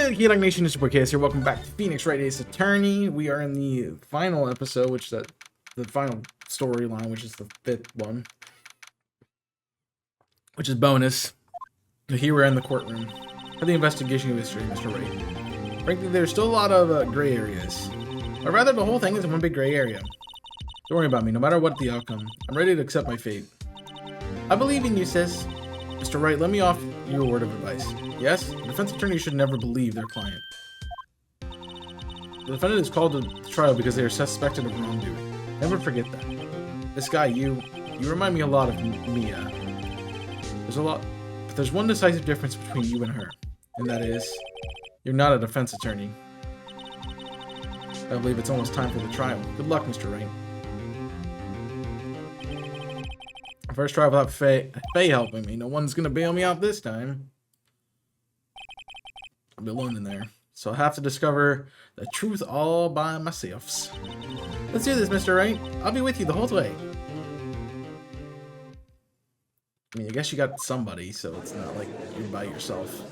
Good Key Nation is Case here. Welcome back to Phoenix Wright Ace Attorney. We are in the final episode, which is the final storyline, which is the 5th one, which is bonus. Here we're in the courtroom for the investigation of history, Mr. Wright. Frankly, there's still a lot of gray areas, or rather, the whole thing is one big gray area. Don't worry about me. No matter what the outcome, I'm ready to accept my fate. I believe in you, sis. Mr. Wright, let me offer you a word of advice. Yes, the defense attorney should never believe their client. The defendant is called to trial because they are suspected of wrongdoing. Never forget that. This guy, you remind me a lot of Mia. But there's one decisive difference between you and her, and that is, you're not a defense attorney. I believe it's almost time for the trial. Good luck, Mr. Wright. First trial without Faye helping me. No one's gonna bail me out this time. I'll be alone in there. So I'll have to discover the truth all by myself. Let's do this, Mr. Wright. I'll be with you the whole way. I mean, I guess you got somebody, so it's not like you're by yourself.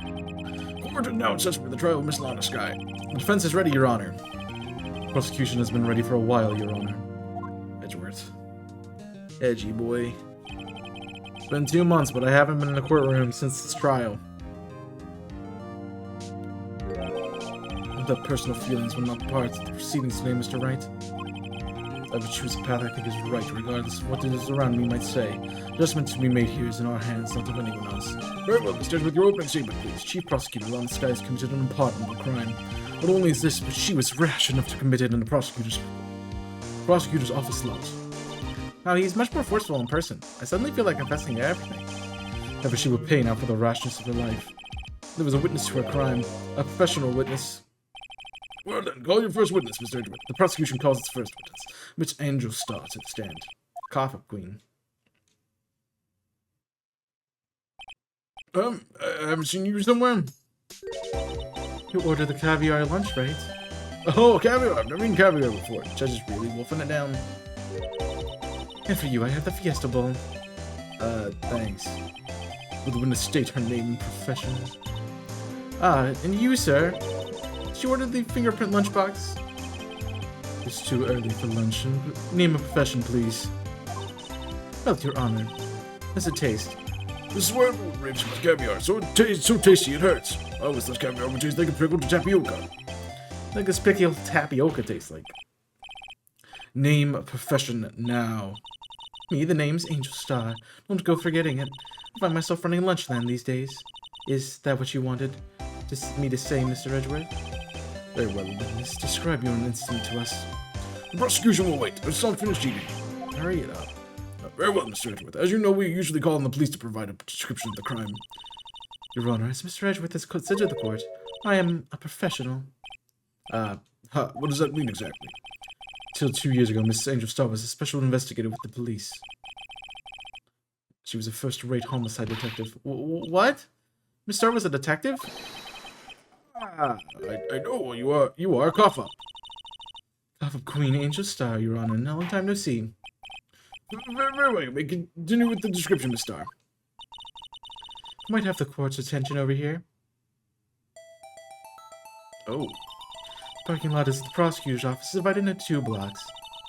Court announces for the trial of Miss Lana Sky. The defense is ready, Your Honor. Prosecution has been ready for a while, Your Honor. Edgeworth. Edgy boy. It's been 2 months, but I haven't been in the courtroom since this trial. The personal feelings were not part of the proceedings today, Mr. Wright. I would choose a path I think is right, regardless of what those around me might say. Judgment to be made here is in our hands, not of anyone else. Very well, Mr. With your opening statement, please. Chief Prosecutor Lana Sky has committed an unpardonable crime. Not only is this, but she was rash enough to commit it in the prosecutor's office lot. Now, he's much more forceful in person. I suddenly feel like confessing to everything. However, she would pay now for the rashness of her life. There was a witness to her crime, a professional witness. Well then, call your first witness, Mr. Edgeworth. The prosecution calls its first witness, Miss Angel Star, to the stand. Cough up, Queen. I haven't seen you somewhere. You ordered the caviar lunch, right? Oh, caviar! I've never eaten caviar before. The judge is really wolfing it down. And for you, I have the Fiesta Bowl. Thanks. Will the witness state her name and profession? Ah, and you, sir? Did you order the fingerprint lunchbox? It's too early for lunch. Name and profession, please. Well, Your Honor. How's it taste? This is where it ribs with caviar. So tasty it hurts. I always thought caviar would taste like a pickled tapioca. Like this pickled tapioca tastes like. Name a profession now. Me, the name's Angel Star. Don't go forgetting it. I find myself running Lunchland these days. Is that what you wanted me to say, Mr. Edgeworth? Very well, then. Let's describe you in an instant to us. The prosecution will wait. It's not finished eating. Hurry it up. Very well, Mr. Edgeworth. As you know, we usually call on the police to provide a description of the crime. Your Honor, as Mr. Edgeworth has considered the court, I am a professional. What does that mean exactly? Till 2 years ago, Miss Angel Star was a special investigator with the police. She was a first-rate homicide detective. What? Miss Star was a detective? I know. You are. Cough up. Cough up, Queen Angel Star, Your Honor. Long time no see. Very well. May continue with the description, Miss Star. Might have the court's attention over here. Oh. Parking lot is the prosecutor's office, divided into 2 blocks.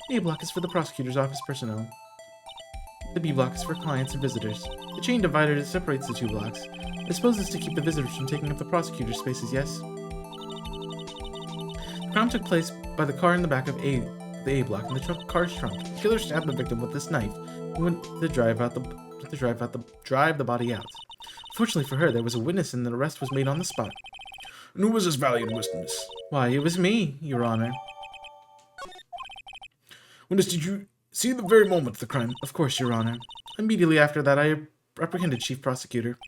The A block is for the prosecutor's office personnel. The B block is for clients and visitors. The chain divider separates the 2 blocks. I suppose it's to keep the visitors from taking up the prosecutor's spaces, yes? The crime took place by the car in the back of the A block in the car's trunk. The killer stabbed the victim with this knife and went to drive the body out. Fortunately for her, there was a witness and the arrest was made on the spot. And who was this valiant witness? Why, it was me, Your Honor. Witness, did you see the very moment of the crime? Of course, Your Honor. Immediately after that, I apprehended Chief Prosecutor.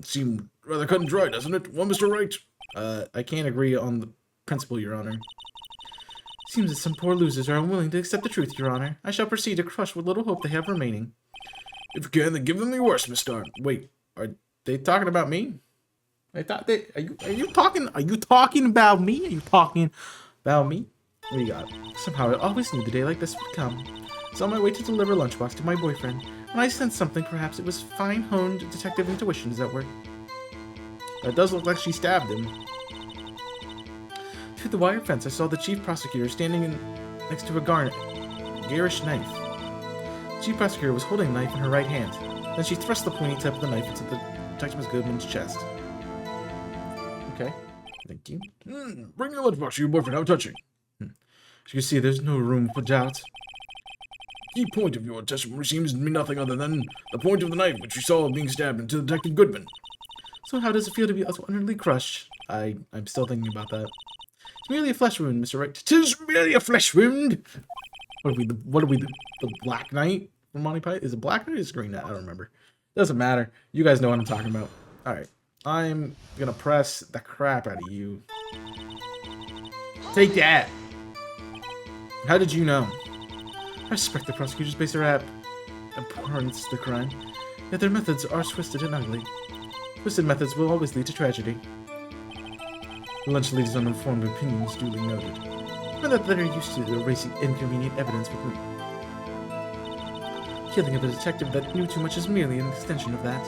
Seemed rather cut and dry, doesn't it? Well, Mr. Wright? I can't agree on the principle, Your Honor. Seems that some poor losers are unwilling to accept the truth, Your Honor. I shall proceed to crush what little hope they have remaining. If you can, then give them the worst, Miss Star. Wait, are they talking about me? I thought they are you talking about me? Are you talking about me? What do you got? Somehow I always knew the day like this would come. I was on my way to deliver a lunchbox to my boyfriend, when I sensed something. Perhaps it was fine-honed detective intuition. Is that word? It does look like she stabbed him. Through the wire fence, I saw the chief prosecutor standing next to a garish knife. The chief prosecutor was holding a knife in her right hand. Then she thrust the pointy tip of the knife into the Detective Goodman's chest. Okay, thank you. Bring your lunchbox to your boyfriend. How touching. As you can see, there's no room for doubt. The key point of your testimony seems to be nothing other than the point of the knife which you saw being stabbed into Detective Goodman. So how does it feel to be utterly crushed? I'm still thinking about that. It's merely a flesh wound, Mr. Wright. 'Tis merely a flesh wound. What are we, the Black Knight from Monty Python? Is it Black Knight or is it Green Knight? I don't remember. Doesn't matter. You guys know what I'm talking about. Alright. I'm gonna press the crap out of you. Take that! How did you know? I suspect the prosecutors base their abhorrence to the crime, yet their methods are twisted and ugly. Twisted methods will always lead to tragedy. The lunch lady's uninformed opinions duly noted, and that they're used to erasing inconvenient evidence with me. Killing of the detective that knew too much is merely an extension of that.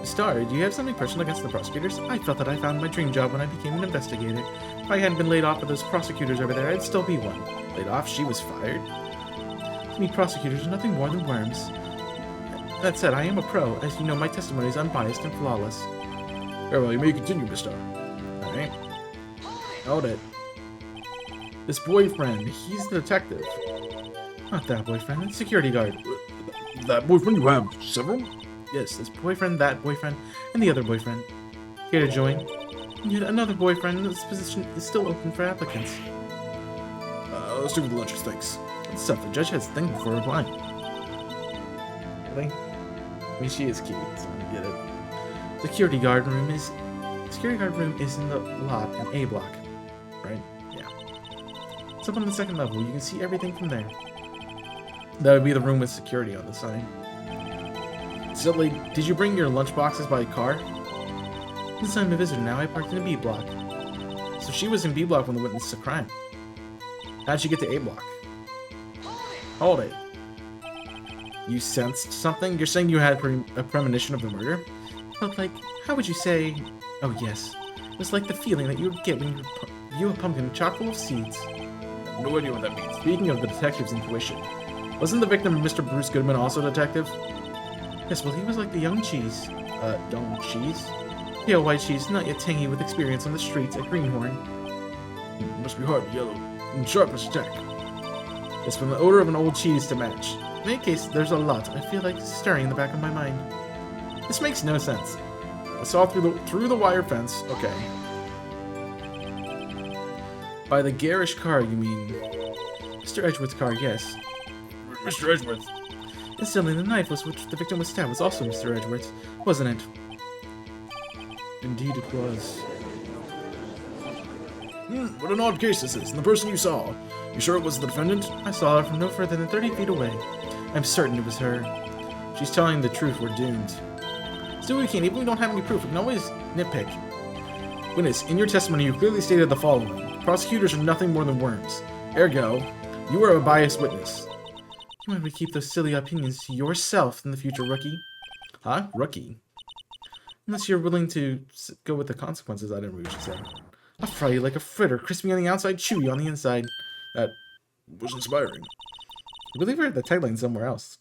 Star, do you have something personal against the prosecutors? I felt that I found my dream job when I became an investigator. If I hadn't been laid off with those prosecutors over there, I'd still be one. Laid off? She was fired? To me, prosecutors are nothing more than worms. That said, I am a pro. As you know, my testimony is unbiased and flawless. Very well, you may continue, Miss Star. Alright. Hold it. This boyfriend, he's the detective. Not that boyfriend, it's security guard. That boyfriend? You have several? Yes, this boyfriend, that boyfriend, and the other boyfriend. Here to join? Yet another boyfriend, this position is still open for applicants. Let's do with the lunches, thanks. It's tough, the judge has to think before replying. Really? I mean, she is cute, so I get it. Security guard room is in the lot in A block, right? Yeah. It's up on the second level. You can see everything from there. That would be the room with security on the side. Silly, did you bring your lunch boxes by car? Since I'm a visitor now, I parked in a B block. So she was in B block when the witness a crime. How'd she get to A block? Hold it. You sensed something? You're saying you had a premonition of the murder? Felt like, how would you say? Oh yes, it was like the feeling that you would get when you view a pumpkin chock full of seeds. No idea what that means. Speaking of the detective's intuition, wasn't the victim Mr. Bruce Goodman also a detective? Yes, well, he was like the young cheese. Young cheese? Yeah, white cheese, not yet tangy with experience on the streets at Greenhorn. Must be hard, yellow, and sharp as a tack. It's from the odor of an old cheese to match. In any case, there's a lot I feel like stirring in the back of my mind. This makes no sense. I saw through the wire fence. Okay. By the garish car, you mean? Mr. Edgeworth's car, yes. Mr. Edgeworth. Instantly, the knife with which the victim was stabbed was also Mr. Edgeworth's, wasn't it? Indeed it was. What an odd case this is. And the person you saw, you sure it was the defendant? I saw her from no further than 30 feet away. I'm certain it was her. She's telling the truth, we're doomed. Still, we can't, even if we don't have any proof, we can always nitpick. Witness, in your testimony, you clearly stated the following. Prosecutors are nothing more than worms. Ergo, you are a biased witness. You want me to keep those silly opinions to yourself in the future, rookie? Huh? Rookie? Unless you're willing to go with the consequences, I didn't read what you said. I'll fry you like a fritter, crispy on the outside, chewy on the inside. That was inspiring. I believe I read the tagline somewhere else.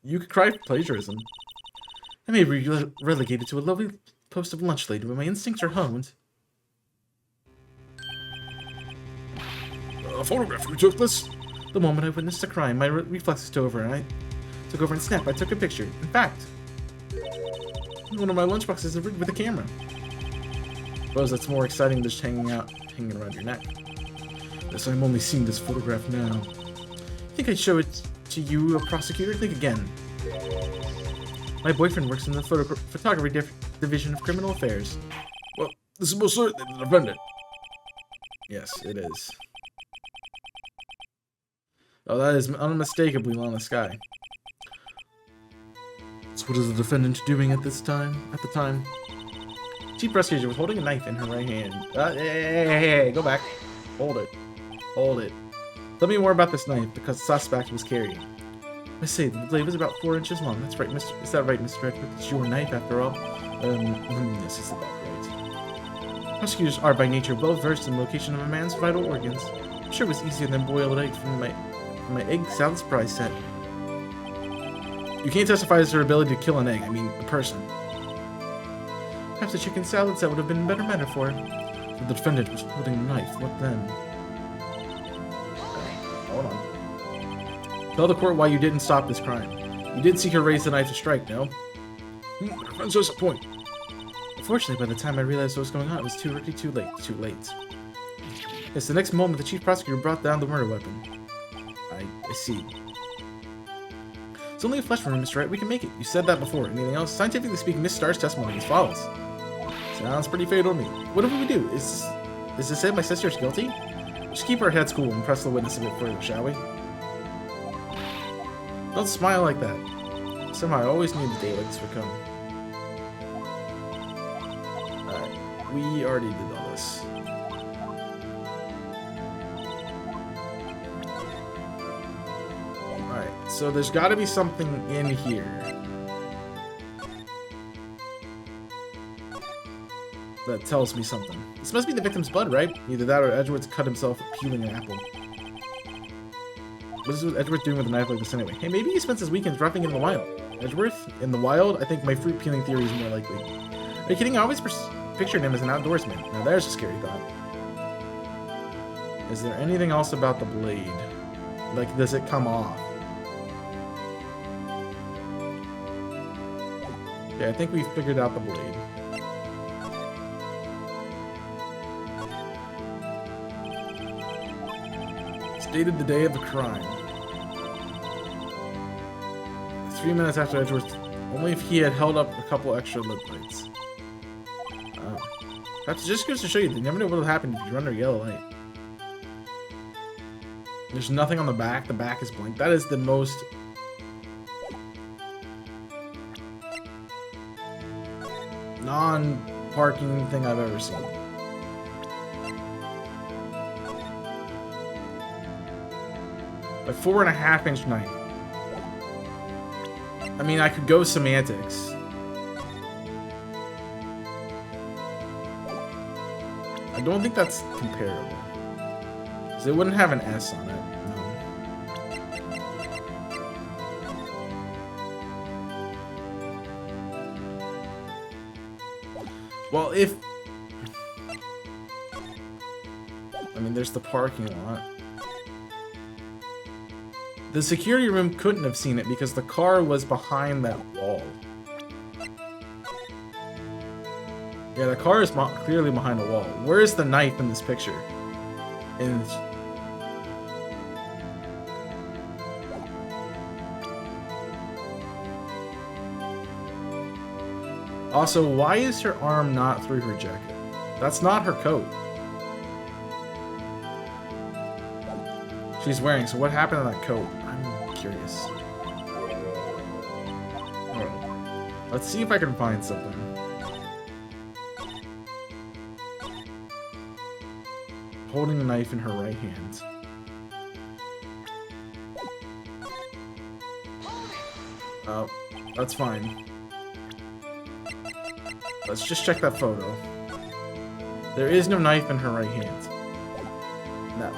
You could cry for plagiarism. I may be relegated to a lovely post of lunch lady when my instincts are honed. A photograph, you took this? The moment I witnessed the crime, my reflexes took over, and I took a picture. In fact, one of my lunchboxes is rigged with a camera. Suppose that's more exciting than just hanging around your neck. Yes, I'm only seeing this photograph now. Think I'd show it to you, a prosecutor? Think again. My boyfriend works in the photography division of criminal affairs. Well, this is most certainly the defendant. Yes, it is. Oh, that is unmistakably Lana Sky. So what is the defendant doing at the time? Chief prosecutor was holding a knife in her right hand. Hey, go back. Hold it. Hold it. Tell me more about this knife, because the suspect was carrying. Let's see, the blade was about 4 inches long. That's right, Mr. Is that right, Mr. Edward? It's your knife, after all. This is about right. Prosecutors are by nature well versed in the location of a man's vital organs. I'm sure it was easier than boiled eggs from my egg salad surprise set. You can't testify as to her ability to kill an egg. I mean, a person. Perhaps a chicken salad set would have been a better metaphor. If the defendant was holding a knife, what then? Hold on. Tell the court why you didn't stop this crime. You did see her raise the knife to strike, no? That's just a point. Unfortunately, by the time I realized what was going on, it was too late. Too late. Yes, the next moment, the chief prosecutor brought down the murder weapon. I see. It's only a flesh wound, Mr. Wright. We can make it. You said that before. Anything else? Scientifically speaking, Miss Starr's testimony is flawless. Sounds pretty fatal to me. What do we do? Is this it? My sister's guilty? Just keep our heads cool and press the witness a bit further, shall we? Don't smile like that. Somehow I always knew the day like this would come. Alright, we already did all this. Alright, so there's gotta be something in here that tells me something. This must be the victim's blood, right? Either that or Edward's cut himself peeling an apple. What is Edward doing with a knife like this anyway? Hey, maybe he spends his weekends roughing in the wild. Edgeworth? In the wild? I think my fruit peeling theory is more likely. Are you kidding? I always pictured him as an outdoorsman. Now there's a scary thought. Is there anything else about the blade? Like, does it come off? Yeah, I think we figured out the blade. Stated the day of the crime. 3 minutes after Edgeworth. Only if he had held up a couple extra lip lights. That just goes to show you, you never know what will happen if you run under yellow light. There's nothing on the back. The back is blank. That is the most... non-parking thing I've ever seen. A 4.5-inch knife. I mean, I could go semantics. I don't think that's comparable. Because it wouldn't have an S on it. No. Well, if... I mean, there's the parking lot. The security room couldn't have seen it because the car was behind that wall. Yeah, the car is clearly behind a wall. Where is the knife in this picture? Also, why is her arm not through her jacket? That's not her coat. She's wearing, so what happened to that coat? I'm curious. Alright. Let's see if I can find something. Holding a knife in her right hand. Oh, that's fine. Let's just check that photo. There is no knife in her right hand. No.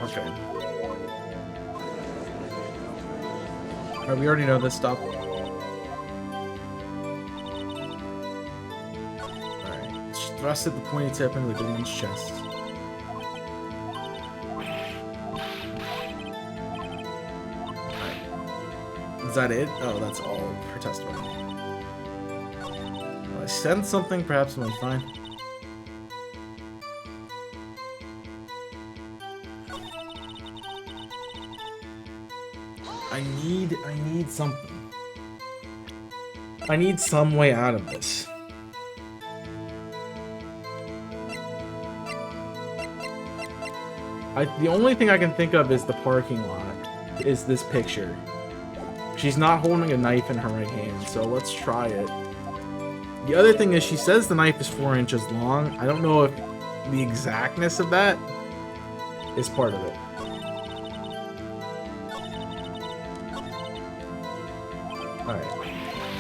Okay. Alright, we already know this stuff. Alright, she thrusted the pointy tip into the good man's chest. Alright. Is that it? Oh, that's all her testimony. Well, I sense something, perhaps I'm fine. I need something. I need some way out of this. The only thing I can think of is the parking lot, is this picture. She's not holding a knife in her right hand, so let's try it. The other thing is she says the knife is 4 inches long. I don't know if the exactness of that is part of it.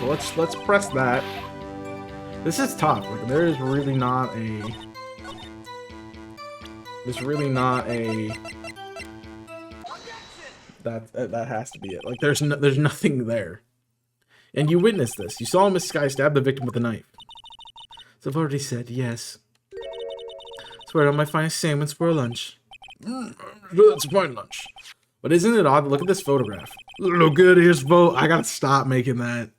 So let's press that. This is tough. Like there's really not a. That has to be it. Like there's nothing there. And you witnessed this. You saw Miss Sky stab the victim with a knife. So I've already said yes. Swear on my finest sandwich for lunch. That's fine lunch. But isn't it odd? Look at this photograph. Look at his vote. I gotta stop making that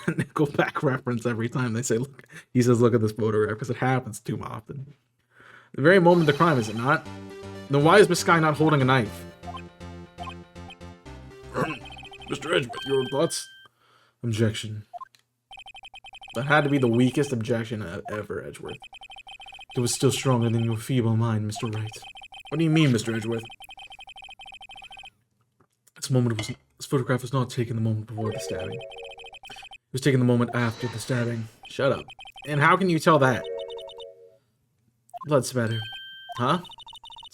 Nickelback reference every time they say, look. He says, look at this photograph, because it happens too often. The very moment of the crime, is it not? Then why is Miss Sky not holding a knife? Mr. Edgeworth, your thoughts? Objection. That had to be the weakest objection ever, Edgeworth. It was still stronger than your feeble mind, Mr. Wright. What do you mean, Mr. Edgeworth? This photograph was not taken the moment before the stabbing. It was taken the moment after the stabbing. Shut up. And how can you tell that? Blood spatter. Huh?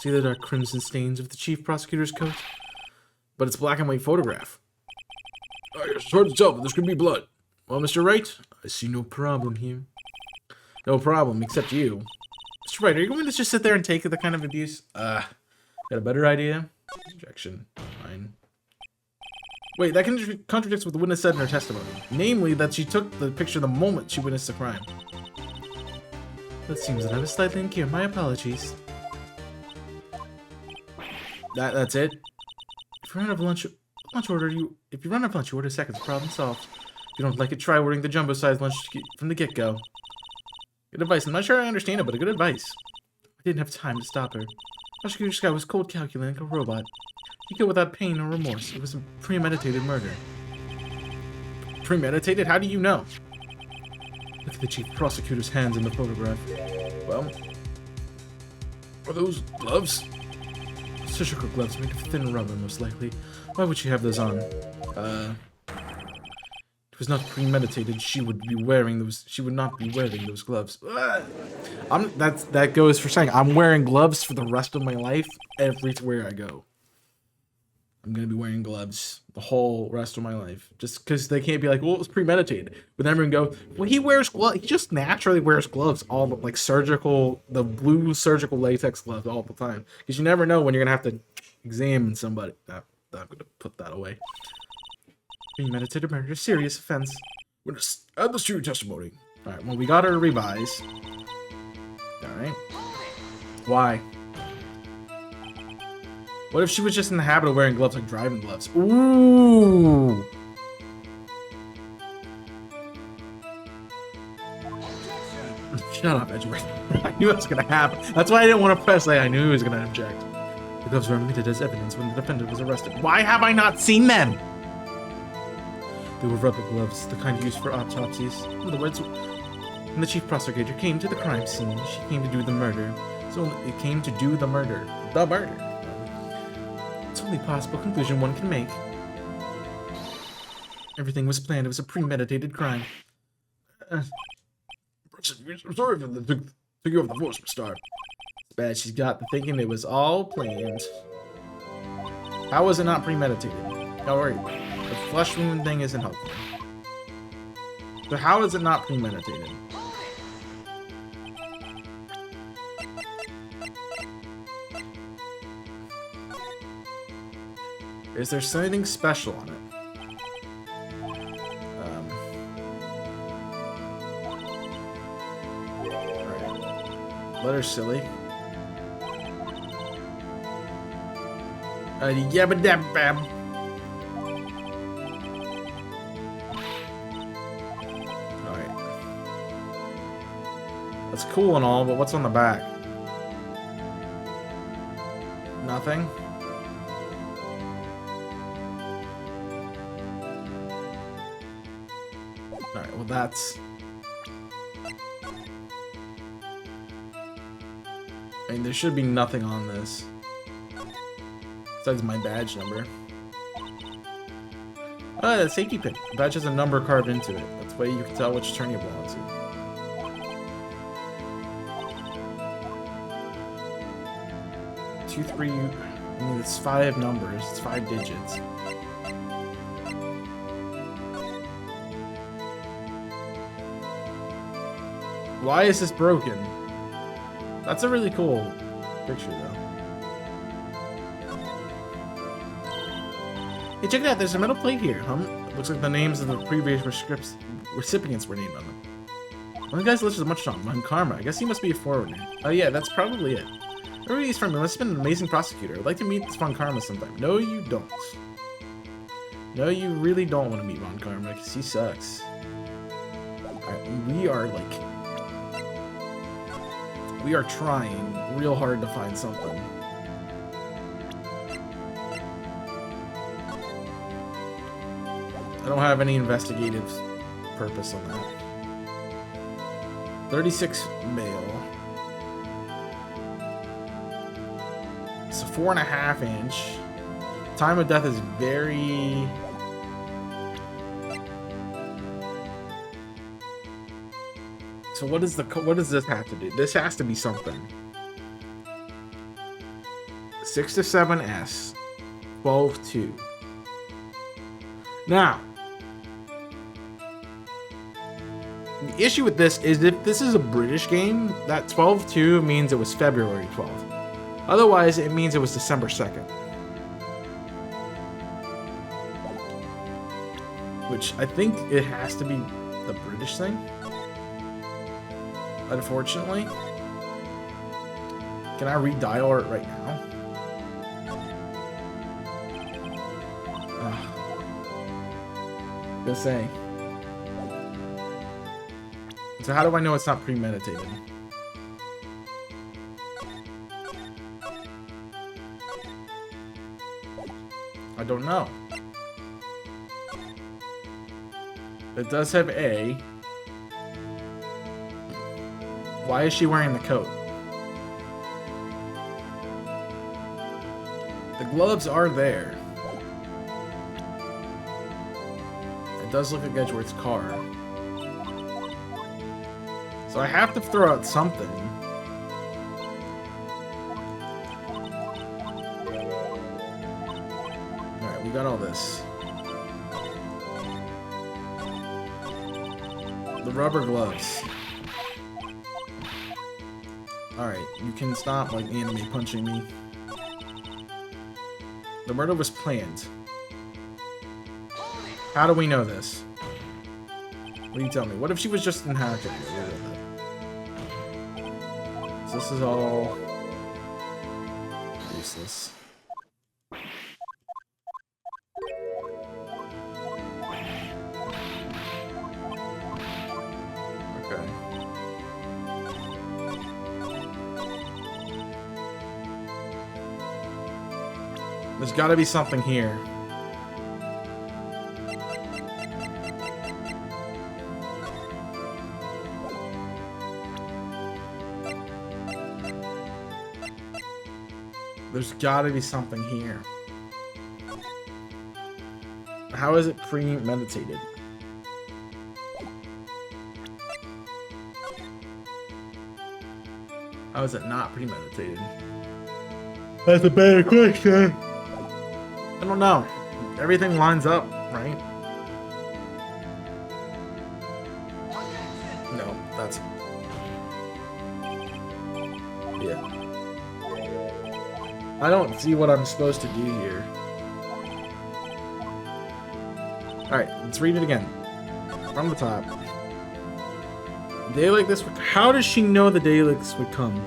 See the dark crimson stains of the chief prosecutor's coat? But it's a black and white photograph. Oh, it's hard to tell, but this could be blood. Well, Mr. Wright, I see no problem here. No problem, except you. Mr. Wright, are you going to just sit there and take the kind of abuse? Got a better idea? Objection. Fine. Wait, that contradicts what the witness said in her testimony. Namely, that she took the picture the moment she witnessed the crime. That seems that I was slightly incoherent. My apologies. That's it? If you run out of lunch order seconds, problem solved. If you don't like it, try ordering the jumbo-sized lunch from the get-go. Good advice. I'm not sure I understand it, but a good advice. I didn't have time to stop her. Prosecutor Scott was cold calculating like a robot. He killed without pain or remorse. It was a premeditated murder. Premeditated? How do you know? Look at the chief prosecutor's hands in the photograph. Well, are those gloves? Surgical gloves made of thin rubber, most likely. Why would she have those on? It was not premeditated. She would not be wearing those gloves. That goes for saying I'm wearing gloves for the rest of my life. Everywhere I go, I'm gonna be wearing gloves the whole rest of my life. Just because they can't be like, well, it was premeditated. But then everyone go, well, he wears gloves. He just naturally wears gloves, all the the blue surgical latex gloves all the time. Because you never know when you're gonna have to examine somebody. I'm gonna put that away. Premeditated murder, serious offense. Witness, add this to your testimony. Alright, well, we got her to revise. Alright. Why? What if she was just in the habit of wearing gloves, like driving gloves? Ooh! Shut up, Edgeworth. I knew it was gonna happen. That's why I didn't want to press A. I knew he was gonna object. The gloves were omitted as evidence when the defendant was arrested. Why have I not seen them? They were rubber gloves, the kind used for autopsies. In other words, when the chief prosecutor came to the crime scene, she came to do the murder. So it came to do the murder. The murder. It's the only possible conclusion one can make. Everything was planned. It was a premeditated crime. I'm sorry for the took you off the force, Star. It's bad she's got the thinking it was all planned. How was it not premeditated? Don't worry. The flesh wound thing isn't helpful. So how is it not premeditated? Is there something special on it? Alright. Letter silly. Yabba dab bab. It's cool and all, but what's on the back? Nothing? Alright, well that's... I mean, there should be nothing on this. Besides my badge number. Oh, the safety pin. The badge has a number carved into it. That's the way you can tell which turn you belong to. 2, 3, I mean, it's 5 numbers, it's 5 digits. Why is this broken? That's a really cool picture, though. Hey, check it out. There's a metal plate here. Looks like the names of the previous recipients were named on them. One guy's list is much on Von Karma. I guess he must be a foreigner. Oh yeah, that's probably it. Everybody's from him. Must have been an amazing prosecutor. I'd like to meet this Von Karma sometime. No, you don't. No, you really don't want to meet Von Karma because he sucks. Alright, we are trying real hard to find something. I don't have any investigative purpose on that. 36 male. It's a 4.5 inch. Time of death is very... So what does this have to do? This has to be something. 6 to 7S. 12-2. Now, the issue with this is if this is a British game, that 12-2 means it was February 12th. Otherwise, it means it was December 2nd. Which I think it has to be the British thing. Unfortunately. Can I redial it right now? Just saying. So how do I know it's not premeditated? I don't know. It does have A. Why is she wearing the coat? The gloves are there. It does look like Edgeworth's car. So I have to throw out something. Alright, we got all this. The rubber gloves. Alright, you can stop like anime punching me. The murder was planned. How do we know this? What do you tell me? What if she was just in hacking? So this is all useless. Okay. There's got to be something here. There's gotta be something here. How is it premeditated? How is it not premeditated? That's a better question. I don't know. Everything lines up, right? No, that's... Yeah. I don't see what I'm supposed to do here. Alright, let's read it again. From the top. A day like this would... How does she know the day like this would come?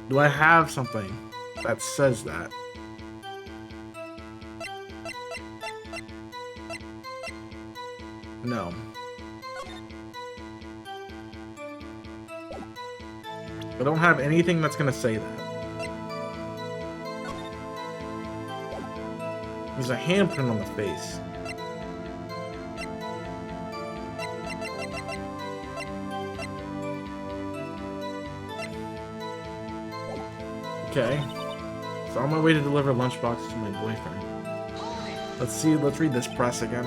Do I have something that says that? No. I don't have anything that's gonna say that. There's a handprint on the face. Okay. So on my way to deliver lunchbox to my boyfriend. Let's see, let's read this press again.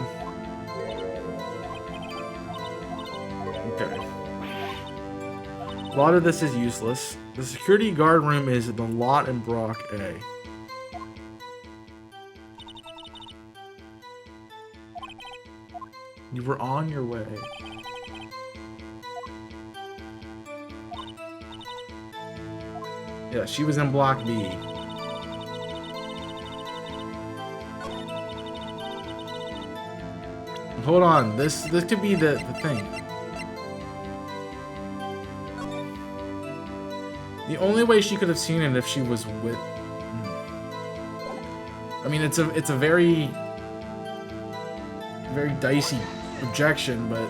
Okay. A lot of this is useless. The security guard room is the lot in Brock A. You were on your way. Yeah, she was in Block B. Hold on, this could be the thing. The only way she could have seen it if she was with. I mean, it's a very dicey objection, but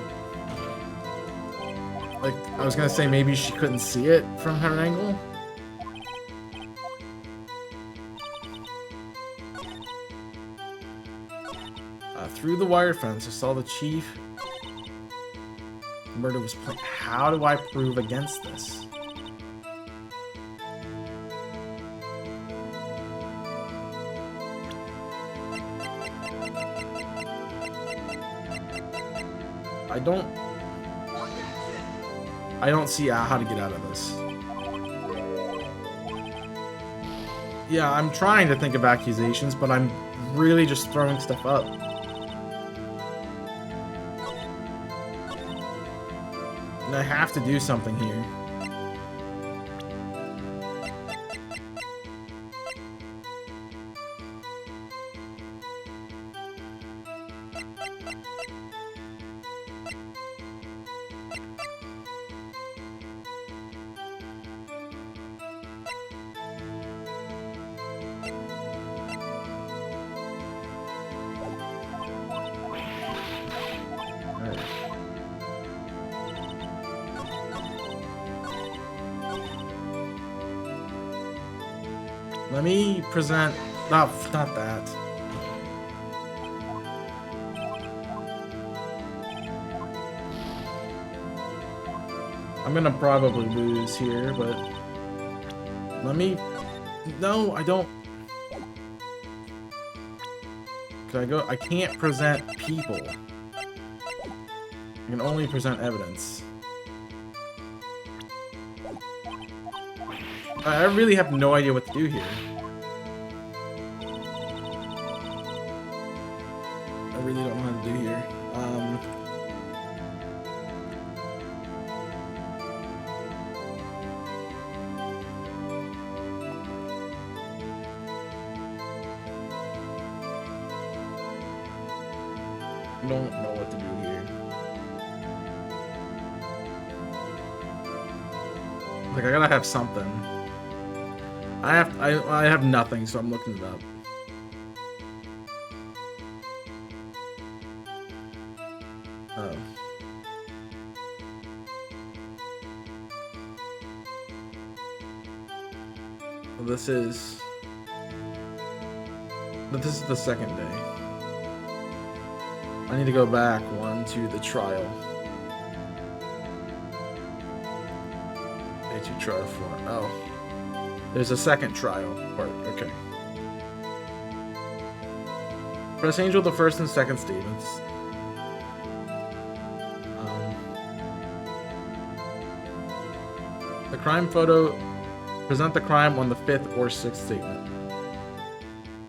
like I was gonna say, maybe she couldn't see it from her angle. Through the wire fence, I saw the chief. Murder was planned. How do I prove against this? I don't see how to get out of this. Yeah, I'm trying to think of accusations, but I'm really just throwing stuff up. And I have to do something here. Let me present. No, not that. I'm gonna probably lose here, but let me. No, I don't. Can I go? I can't present people. I can only present evidence. I really have no idea what to do here. I really don't know how to do here. I don't know what to do here. Like, I gotta have something. I have nothing, so I'm looking it up. Oh. Well, this is the second day. I need to go back one to the trial. Day 2 trial 4. Oh. There's a second trial part. Okay. Press Angel the first and second statements. The crime photo. Present the crime on the 5th or 6th statement.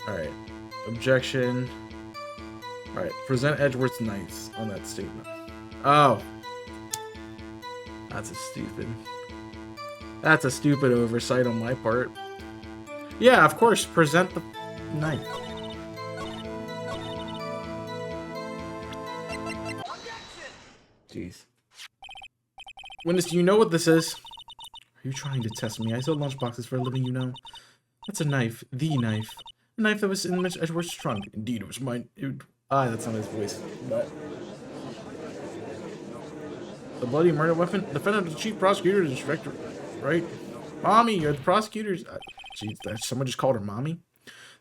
Alright. Objection. Alright. Present Edgeworth's knife on that statement. Oh. That's a stupid oversight on my part. Yeah, of course, present the knife. Jeez. Witness, do you know what this is? Are you trying to test me? I sell lunchboxes for a living, you know. That's a knife. The knife. A knife that was in Miss Edgeworth's trunk. Indeed, it was mine. That's not his voice. But... the bloody murder weapon? Defendant, the chief prosecutor, is inspector. Right? Mommy, you're the prosecutors. Jeez, someone just called her mommy.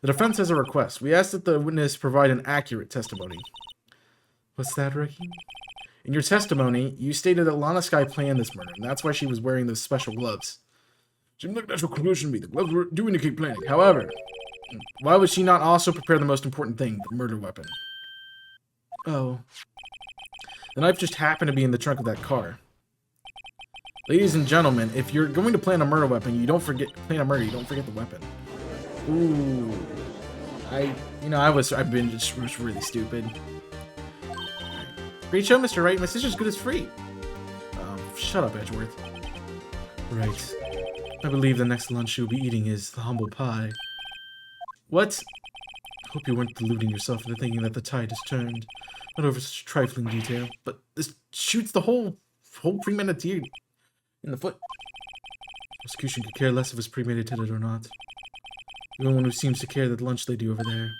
The defense has a request. We ask that the witness provide an accurate testimony. What's that, Ricky? In your testimony, you stated that Lana Skye planned this murder, and that's why she was wearing those special gloves. Seems like that's what conclusion to be. The gloves do indicate planning. However, why would she not also prepare the most important thing, the murder weapon? Oh. The knife just happened to be in the trunk of that car. Ladies and gentlemen, if you're going to plan a murder weapon, you don't forget the weapon. Ooh. I've been just really stupid. Great show, Mr. Wright. My sister's good as free. Shut up, Edgeworth. Right. I believe the next lunch you'll be eating is the humble pie. What? Hope you weren't deluding yourself into thinking that the tide has turned. Not over such a trifling detail, but this shoots the whole premeditated in the foot. Prosecution could care less if it's premeditated or not. The only one who seems to care that lunch lady over there.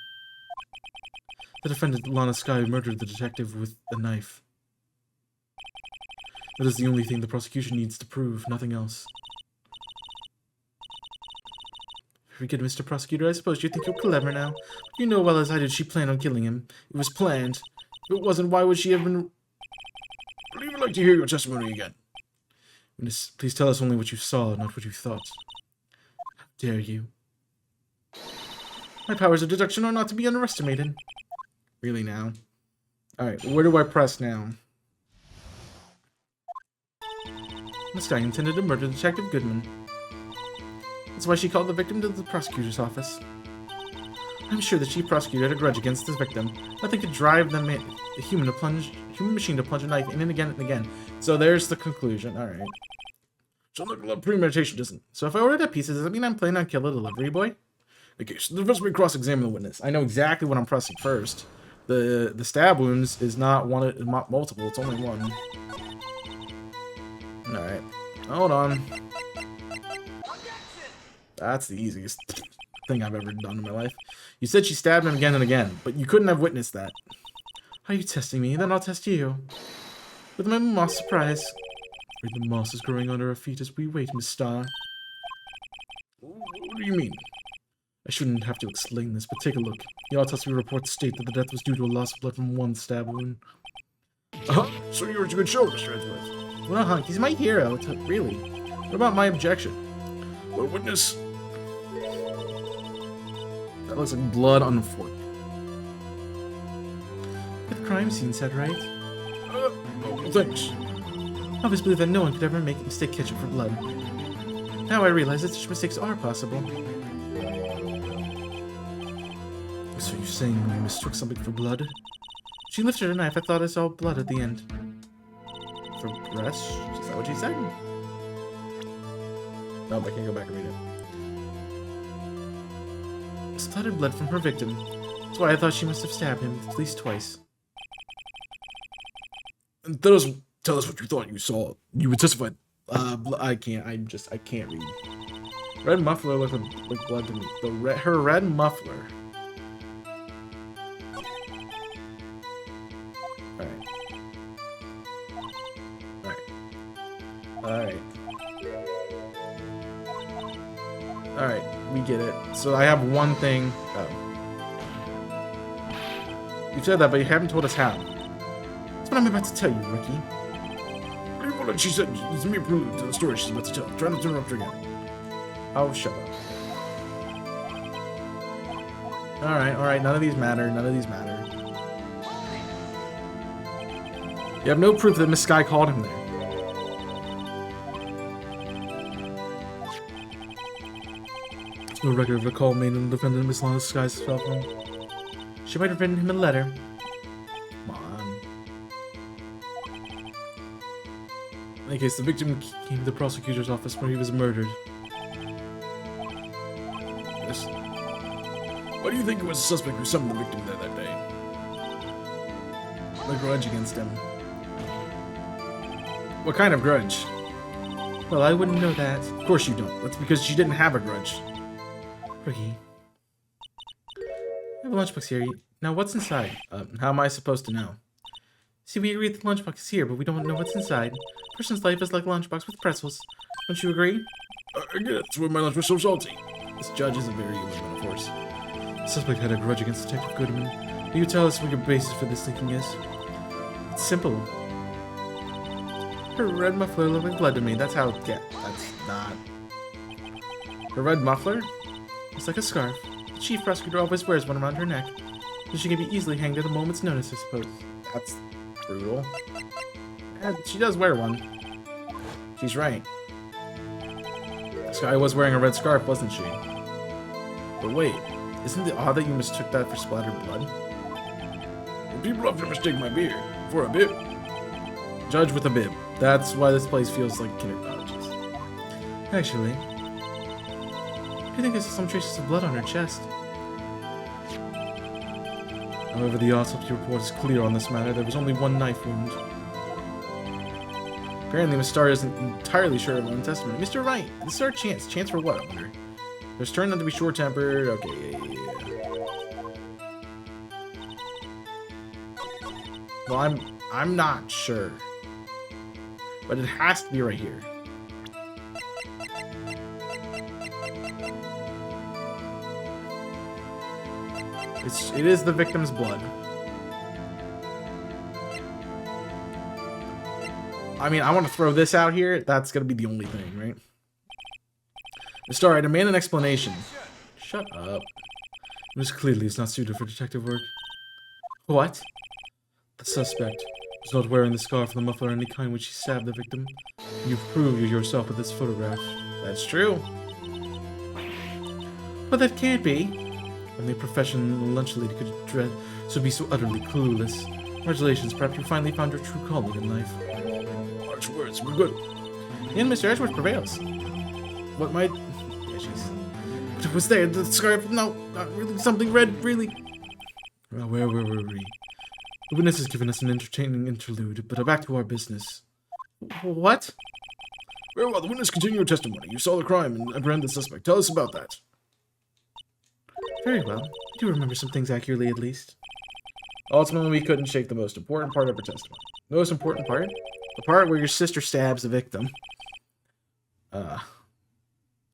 The defendant, Lana Sky, murdered the detective with a knife. That is the only thing the prosecution needs to prove, nothing else. Very good, Mr. Prosecutor. I suppose you think you're clever now. You know well as I did she planned on killing him. It was planned. If it wasn't, why would she have been... I'd even like to hear your testimony again. Miss, please tell us only what you saw, not what you thought. How dare you? My powers of deduction are not to be underestimated. Really now? Alright, where do I press now? This guy intended to murder Detective Goodman. That's why she called the victim to the prosecutor's office. I'm sure the chief prosecutor had a grudge against his victim. Nothing could drive the human machine to plunge a knife in and again. So there's the conclusion. Alright. Sounds like a lot of premeditation, doesn't it? So if I ordered a pizza, does that mean I'm planning on killing a delivery boy? Okay, so the defense may cross-examine the witness. I know exactly what I'm pressing first. The stab wounds is not multiple, it's only one. Alright. Hold on. That's the easiest thing I've ever done in my life. You said she stabbed him again and again, but you couldn't have witnessed that. Are you testing me? Then I'll test you. With my moss surprise. The moss is growing under our feet as we wait, Miss Starr. What do you mean? I shouldn't have to explain this, but take a look. The autopsy reports state that the death was due to a loss of blood from one stab wound. So you're a good show, Mr. Edgeworth. Well, Hunk, he's my hero, really. What about my objection? Well, witness... That looks like blood on the fork. Good crime scene set, right? Oh, thanks. I always believed that no one could ever make a mistake catching for blood. Now I realize that such mistakes are possible. So you're saying I mistook something for blood? She lifted her knife. I thought I saw blood at the end. For breast? Is that what she said? Nope, I can't go back and read it. Splattered blood from her victim. That's why I thought she must have stabbed him at least twice. And tell us what you thought you saw. You would testify. I can't read. Red muffler looked like blood to me. Her red muffler. Alright, we get it. So I have one thing. Oh. You said that, but you haven't told us how. That's what I'm about to tell you, Ricky. What she said is mere prelude to the story she's about to tell. Try not to interrupt her again. Oh, shut up. Alright, none of these matter, You have no proof that Miss Sky called him there. There's no record of a call made on the defendant Miss Lana Sky's cell phone. She might have written him a letter. Come on. In any case, the victim came to the prosecutor's office where he was murdered. Yes. Why do you think it was a suspect who summoned the victim there that day? The grudge against him. What kind of grudge? Well, I wouldn't know that. Of course you don't. That's because she didn't have a grudge. Ricky. I have a lunchbox here. Now, what's inside? How am I supposed to know? See, we agree that the lunchbox is here, but we don't know what's inside. A person's life is like a lunchbox with pretzels. Don't you agree? Again, that's why my lunch was so salty. This judge is a very good one, of course. The suspect had a grudge against Detective Goodman. Will you tell us what your basis for this thinking is? It's simple. Her red muffler looked like blood to me. That's how... Yeah, that's not... Her red muffler? It's like a scarf. The chief prosecutor always wears one around her neck. So she can be easily hanged at a moment's notice, I suppose. That's brutal. And she does wear one. She's right. This guy was wearing a red scarf, wasn't she? But wait, isn't it odd that you mistook that for splattered blood? Well, people often mistake my beard. For a bit. Judge with a bib. That's why this place feels like kindergarten. Oh, jeez. Actually, I think I saw some traces of blood on her chest. However, the autopsy report is clear on this matter. There was only one knife wound. Apparently, Miss Starr isn't entirely sure of her own testimony. Mr. Wright, this is our chance. Chance for what, I wonder? There's turned out to be short-tempered. Okay, yeah. Well, I'm not sure. But it has to be right here. It is the victim's blood. I mean, I want to throw this out here. That's going to be the only thing, right? Mr. I demand an explanation. Shut up. This clearly is not suited for detective work. What? The suspect was not wearing the scarf or the muffler of any kind when she stabbed the victim. You prove you yourself with this photograph. That's true. But that can't be. Only a professional lunch lady could dread so be so utterly clueless. Congratulations, perhaps you finally found your true calling in life. Harsh words, we're good. And Mr. Edgeworth prevails. What might... Yeah, jeez. But it was there, the scarf... No, not really. Something red, really. Well, where were we? The witness has given us an entertaining interlude, but back to our business. What? Very well, the witness, continue your testimony. You saw the crime and apprehended the suspect. Tell us about that. Very well. I do remember some things accurately, at least. Ultimately, we couldn't shake the most important part of her testimony. The most important part? The part where your sister stabs the victim. Alright.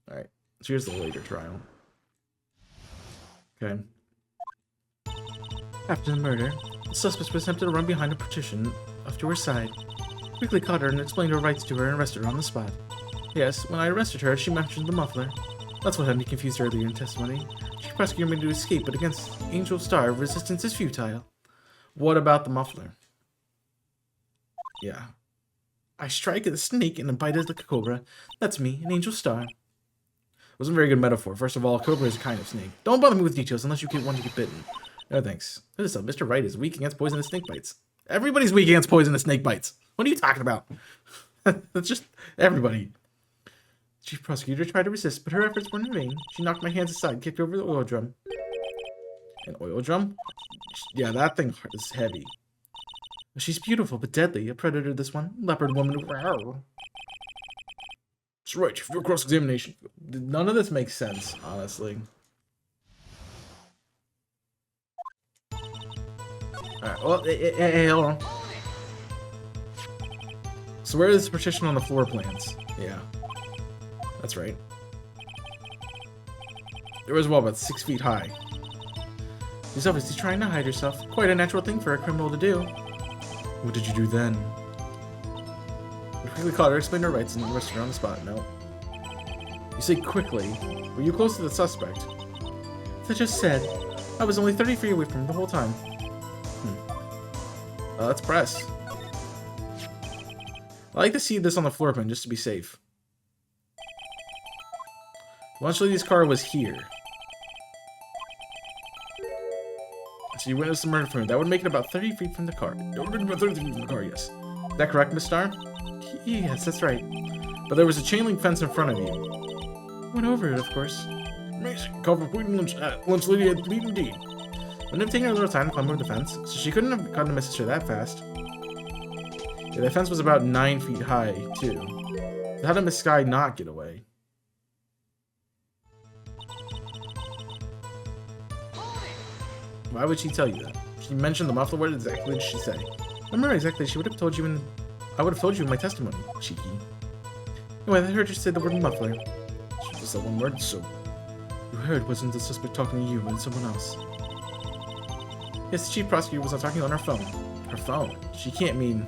So here's the later trial. Okay. After the murder, the suspect was attempted to run behind a partition up to her side. Quickly caught her and explained her rights to her and arrested her on the spot. Yes, when I arrested her, she mentioned the muffler. That's what had me confused earlier in testimony. She prosecuted me to escape, but against Angel Star, resistance is futile. What about the muffler? Yeah. I strike at the snake and bite at the cobra. That's me, an Angel Star. It wasn't a very good metaphor. First of all, a cobra is a kind of snake. Don't bother me with details unless you want to get bitten. No thanks. Listen, Mr. Wright is weak against poisonous snake bites. Everybody's weak against poisonous snake bites. What are you talking about? That's just everybody. Chief prosecutor tried to resist, but her efforts were in vain. She knocked my hands aside, kicked over the oil drum. An oil drum? Yeah, that thing is heavy. She's beautiful, but deadly. A predator, this one. Leopard woman. That's right, for cross-examination. None of this makes sense, honestly. Alright, well, hey, hold on. So where is this partition on the floor plans? Yeah. That's right. There was, well, about 6 feet high. She's obviously trying to hide herself. Quite a natural thing for a criminal to do. What did you do then? We quickly caught her, explained her rights, and arrested her on the spot. No. You say quickly. Were you close to the suspect? As I just said, I was only 30 feet away from him the whole time. Let's press. I like to see this on the floor plan just to be safe. Lunch lady's car was here. So you witnessed the murder from him. That would make it about 30 feet from the car. It would make it about 30 feet from the car, yes. Is that correct, Miss Starr? Yes, that's right. But there was a chain link fence in front of you. Went over it, of course. Amazing. Call for Queen lunch lady at lead indeed. Wouldn't have taken her a little time to climb over the fence, so she couldn't have gotten a message to her that fast. Yeah, that fence was about 9 feet high, too. So how did Miss Sky not get away? Why would she tell you that? She mentioned the muffler. What exactly did she say? I remember exactly. She would have told you in... I would have told you in my testimony. Cheeky. Anyway, I heard you say the word muffler. She just said one word, so... You heard wasn't the suspect talking to you and someone else? Yes, the chief prosecutor was talking on her phone. Her phone? She can't mean...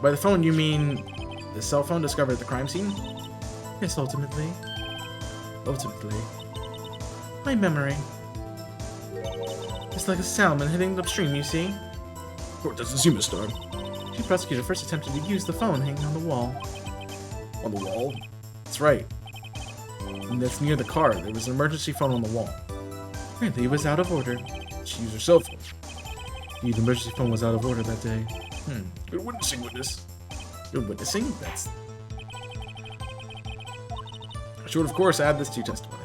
By the phone, you mean the cell phone discovered at the crime scene? Yes, ultimately. Ultimately. My memory. It's like a salmon hitting upstream, you see? Court doesn't seem a star. Chief prosecutor first attempted to use the phone hanging on the wall. On the wall? That's right. And that's near the car. There was an emergency phone on the wall. Apparently it was out of order. She used her cell phone. The emergency phone was out of order that day. Good witnessing, witness. Good witnessing? That's... I should, of course, add this to your testimony.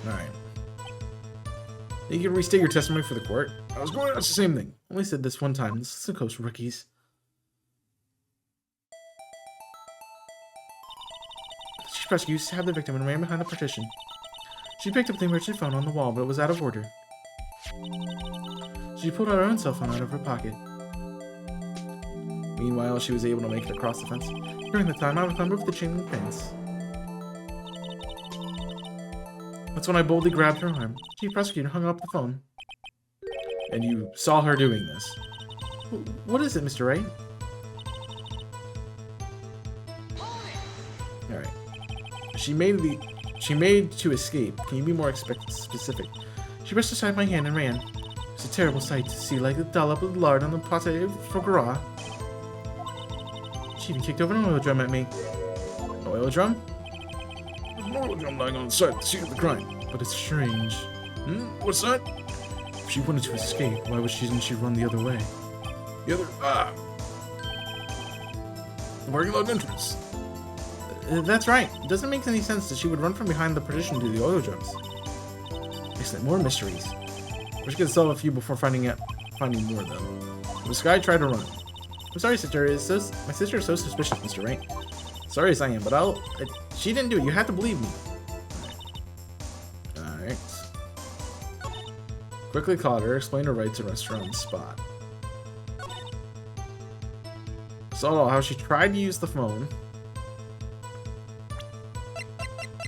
Alright. You can restate your testimony for the court. I was going to ask the same thing. Only said this one time. This is the coast, rookies. She prosecuted to have the victim and ran behind the partition. She picked up the emergency phone on the wall, but it was out of order. She pulled out her own cell phone out of her pocket. Meanwhile, she was able to make it across the fence. During the time, I was under the chain link fence. That's when I boldly grabbed her arm. Chief Prosecutor hung up the phone. And you saw her doing this. What is it, Mr. Wright? Alright. She made to escape. Can you be more specific? She brushed aside my hand and ran. It was a terrible sight to see, like a dollop of lard on the pate foie gras. She even kicked over an oil drum at me. An oil drum? There's an oil drum lying on the side of the scene of the crime. But it's strange. What's that? If she wanted to escape, why didn't she run the other way? The parking lot entrance. That's right. It doesn't make any sense that she would run from behind the partition to the oil drums. Excellent. More mysteries. We're just gonna solve a few before finding more, though. This guy tried to run. I'm sorry, sister. My sister is so suspicious, Mr. Wright. Sorry as I am, but she didn't do it. You have to believe me. Alright. Quickly called her, explained her rights, and arrest her on the spot. Saw how she tried to use the phone.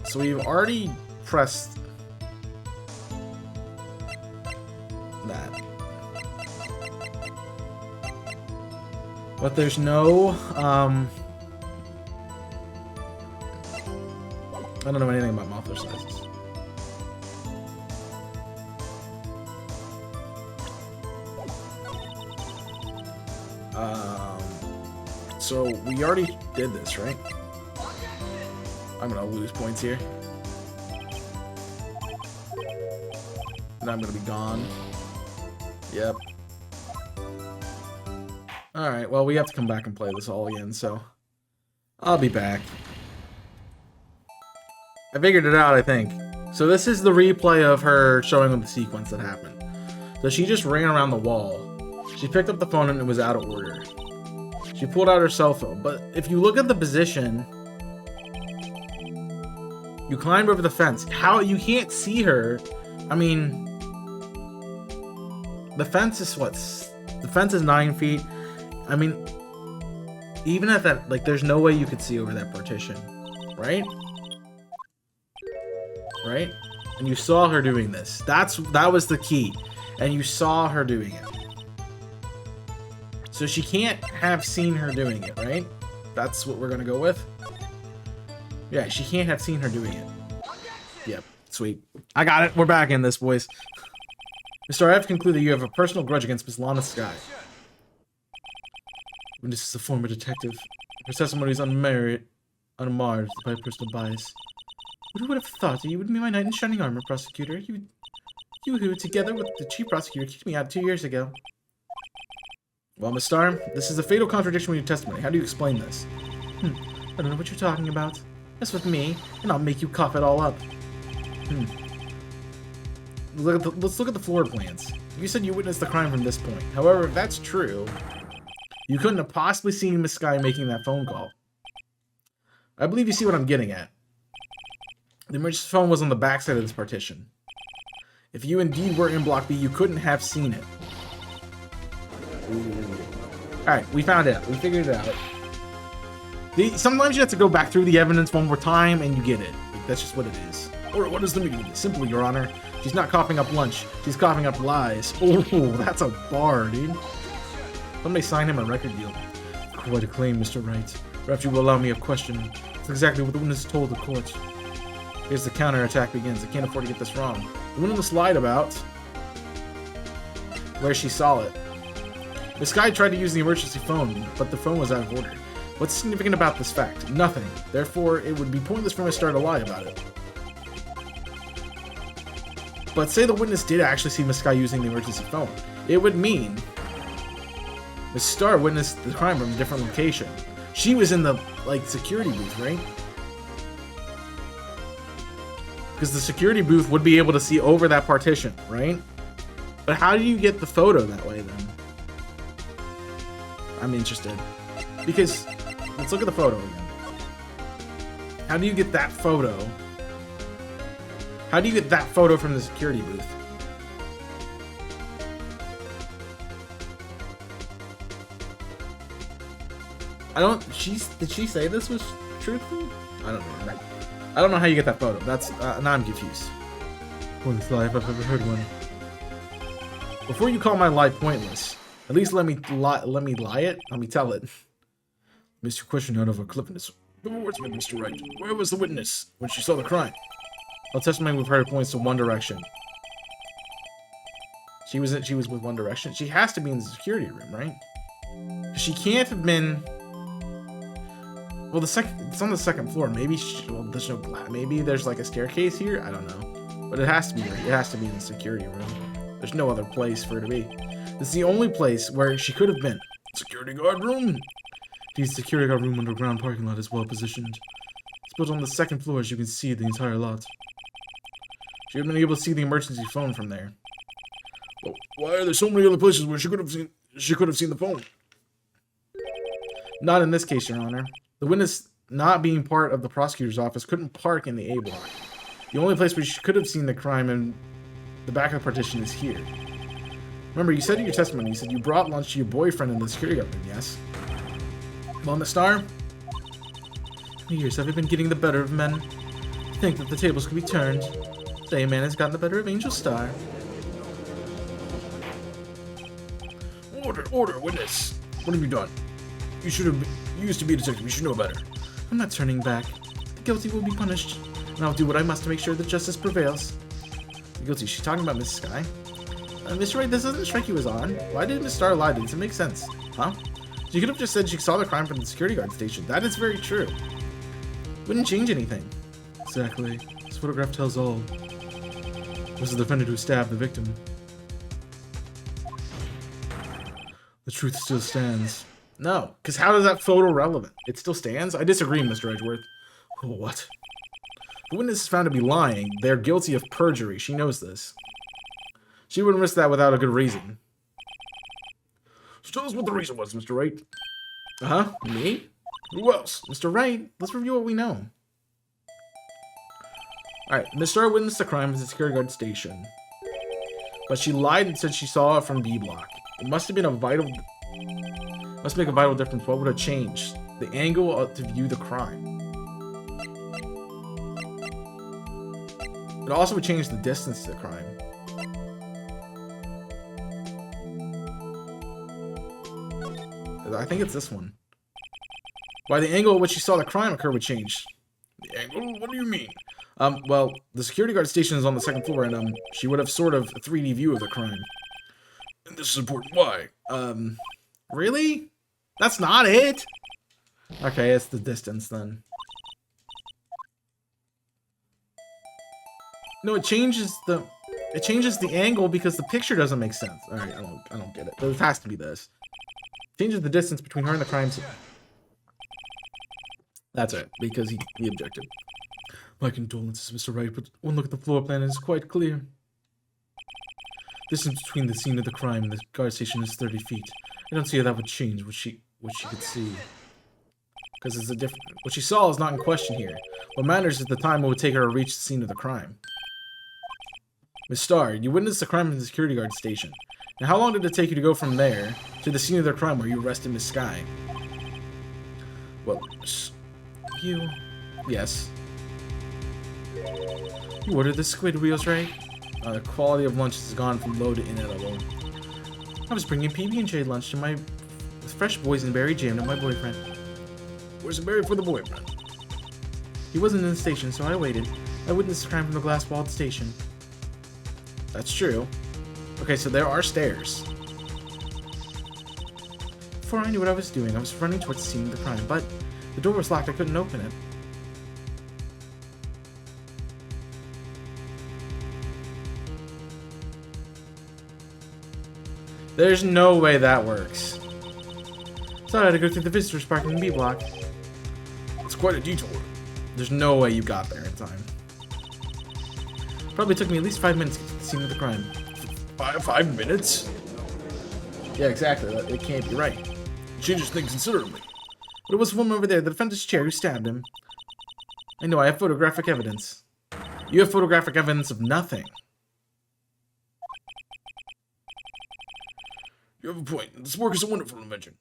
So we've already pressed that. But there's no, I don't know anything about muffler sizes. So we already did this, right? I'm gonna lose points here. And I'm gonna be gone. Yep. Alright, well, we have to come back and play this all again, so I'll be back. I figured it out, I think. So this is the replay of her showing the sequence that happened. So she just ran around the wall. She picked up the phone and it was out of order. She pulled out her cell phone, but if you look at the position, you climbed over the fence. How you can't see her? I mean, the fence is the fence is 9 feet. I mean, even at that, like, there's no way you could see over that partition, right? Right? And you saw her doing this. That was the key, and you saw her doing it. So she can't have seen her doing it, right? That's what we're gonna go with. Yeah, she can't have seen her doing it. Yep, sweet. I got it. We're back in this, boys. Mr. I have concluded you have a personal grudge against Miss Lana Sky. When this is a former detective, her testimony is unmarred by personal bias. Who would have thought that you would be my knight in shining armor, prosecutor? You who, together with the chief prosecutor, kicked me out 2 years ago. Well, Miss Starr, this is a fatal contradiction with your testimony. How do you explain this? I don't know what you're talking about. Mess with me, and I'll make you cough it all up. Let's look at the floor plans. You said you witnessed the crime from this point. However, if that's true, you couldn't have possibly seen Miss Sky making that phone call. I believe you see what I'm getting at. The emergency phone was on the backside of this partition. If you indeed were in Block B, you couldn't have seen it. Alright, we found it out. We figured it out. Sometimes you have to go back through the evidence one more time and you get it. That's just what it is. Or what is the meaning of this? Simple, Your Honor. She's not coughing up lunch. She's coughing up lies. Oh, that's a bar, dude. Somebody sign him a record deal. Quite a claim, Mr. Wright. Perhaps you will allow me a question. That's exactly what the witness told the court. Here's the counterattack begins. I can't afford to get this wrong. The witness lied about where she saw it. This guy tried to use the emergency phone, but the phone was out of order. What's significant about this fact? Nothing. Therefore, it would be pointless for Miss Starr to lie about it. But say the witness did actually see Miss Sky using the emergency phone. It would mean Miss Star witnessed the crime from a different location. She was in the, like, security booth, right? Because the security booth would be able to see over that partition, right? But how do you get the photo that way, then? I'm interested. Because, let's look at the photo again. How do you get that photo? How do you get that photo from the security booth? Did she say this was truthful? I don't know. I don't know how you get that photo. That's, now I'm confused. Pointless lie if I've ever heard one. Before you call my lie pointless, at least let me tell it. Mr. Question out of a cliffness. Good words, Mr. Wright. Where was the witness when she saw the crime? All testimony we've heard points to One Direction. She was with One Direction. She has to be in the security room, right? She can't have been. Well, it's on the second floor. Maybe there's no glass. Maybe there's like a staircase here. I don't know, but it has to be. It has to be in the security room. There's no other place for her to be. This is the only place where she could have been. Security guard room. The security guard room underground parking lot is well positioned. It's built on the second floor, as you can see the entire lot. She would have been able to see the emergency phone from there. Well, why are there so many other places where she could have seen the phone? Not in this case, Your Honor. The witness, not being part of the prosecutor's office, couldn't park in the A block. The only place where she could have seen the crime in the back of the partition is here. Remember, you said in your testimony, you said you brought lunch to your boyfriend in the security guard room, yes? Well, Miss Star, years have been getting the better of men. I think that the tables could be turned. Today, a man has gotten the better of Angel Star. Order, witness. What have you done? You used to be a detective. You should know better. I'm not turning back. The guilty will be punished, and I'll do what I must to make sure that justice prevails. The guilty? She's talking about Miss Sky? Mr. Wright, this doesn't strike you as odd. Why did Miss Star lie? Does it make sense? Huh? She could have just said she saw the crime from the security guard station. That is very true. Wouldn't change anything. Exactly. This photograph tells all. It was the defendant who stabbed the victim. The truth still stands. No, because how is that photo relevant? It still stands? I disagree, Mr. Edgeworth. What? The witness is found to be lying. They're guilty of perjury. She knows this. She wouldn't risk that without a good reason. So tell us what the reason was, Mr. Wright. Uh-huh. Me? Who else? Mr. Wright, let's review what we know. Alright, Miss Star witnessed the crime at the security guard station. But she lied and said she saw it from B block. It must have been must make a vital difference. What would have changed? The angle to view the crime. It also would change the distance to the crime. I think it's this one. Why the angle at which she saw the crime occur would change. The angle? What do you mean? Well, the security guard station is on the second floor, and, she would have sort of a 3D view of the crime. And this is important. Why? Really? That's not it? Okay, it's the distance, then. No, it changes the angle because the picture doesn't make sense. Alright, I don't get it. It has to be this. Changes the distance between her and the crime scene. That's it, because he objected. My condolences, Mr. Wright, but one look at the floor plan and it's quite clear. Distance between the scene of the crime and the guard station is 30 feet. I don't see how that would change what she could see. Because it's a different. What she saw is not in question here. What matters is the time it would take her to reach the scene of the crime. Miss Star, you witnessed the crime in the security guard station. Now, how long did it take you to go from there to the scene of the crime where you arrested Miss Sky? Well, you... Yes. You ordered the squid wheels, right? The quality of lunch has gone from low to inedible. I was bringing PB&J lunch to with fresh boysenberry jam to my boyfriend. Boysenberry for the boyfriend? He wasn't in the station, so I waited. I witnessed the crime from the glass-walled station. That's true. Okay, so there are stairs. Before I knew what I was doing, I was running towards the scene of the crime, but the door was locked. I couldn't open it. There's no way that works. So I had to go through the visitors parking B block. It's quite a detour. There's no way you got there in time. Probably took me at least 5 minutes to get to the scene of the crime. 5 minutes? Yeah, exactly. It can't be right. Changes things considerably. But it was a woman over there, the defendant's chair, who stabbed him. I know, I have photographic evidence. You have photographic evidence of nothing. You have a point. This work is a wonderful invention.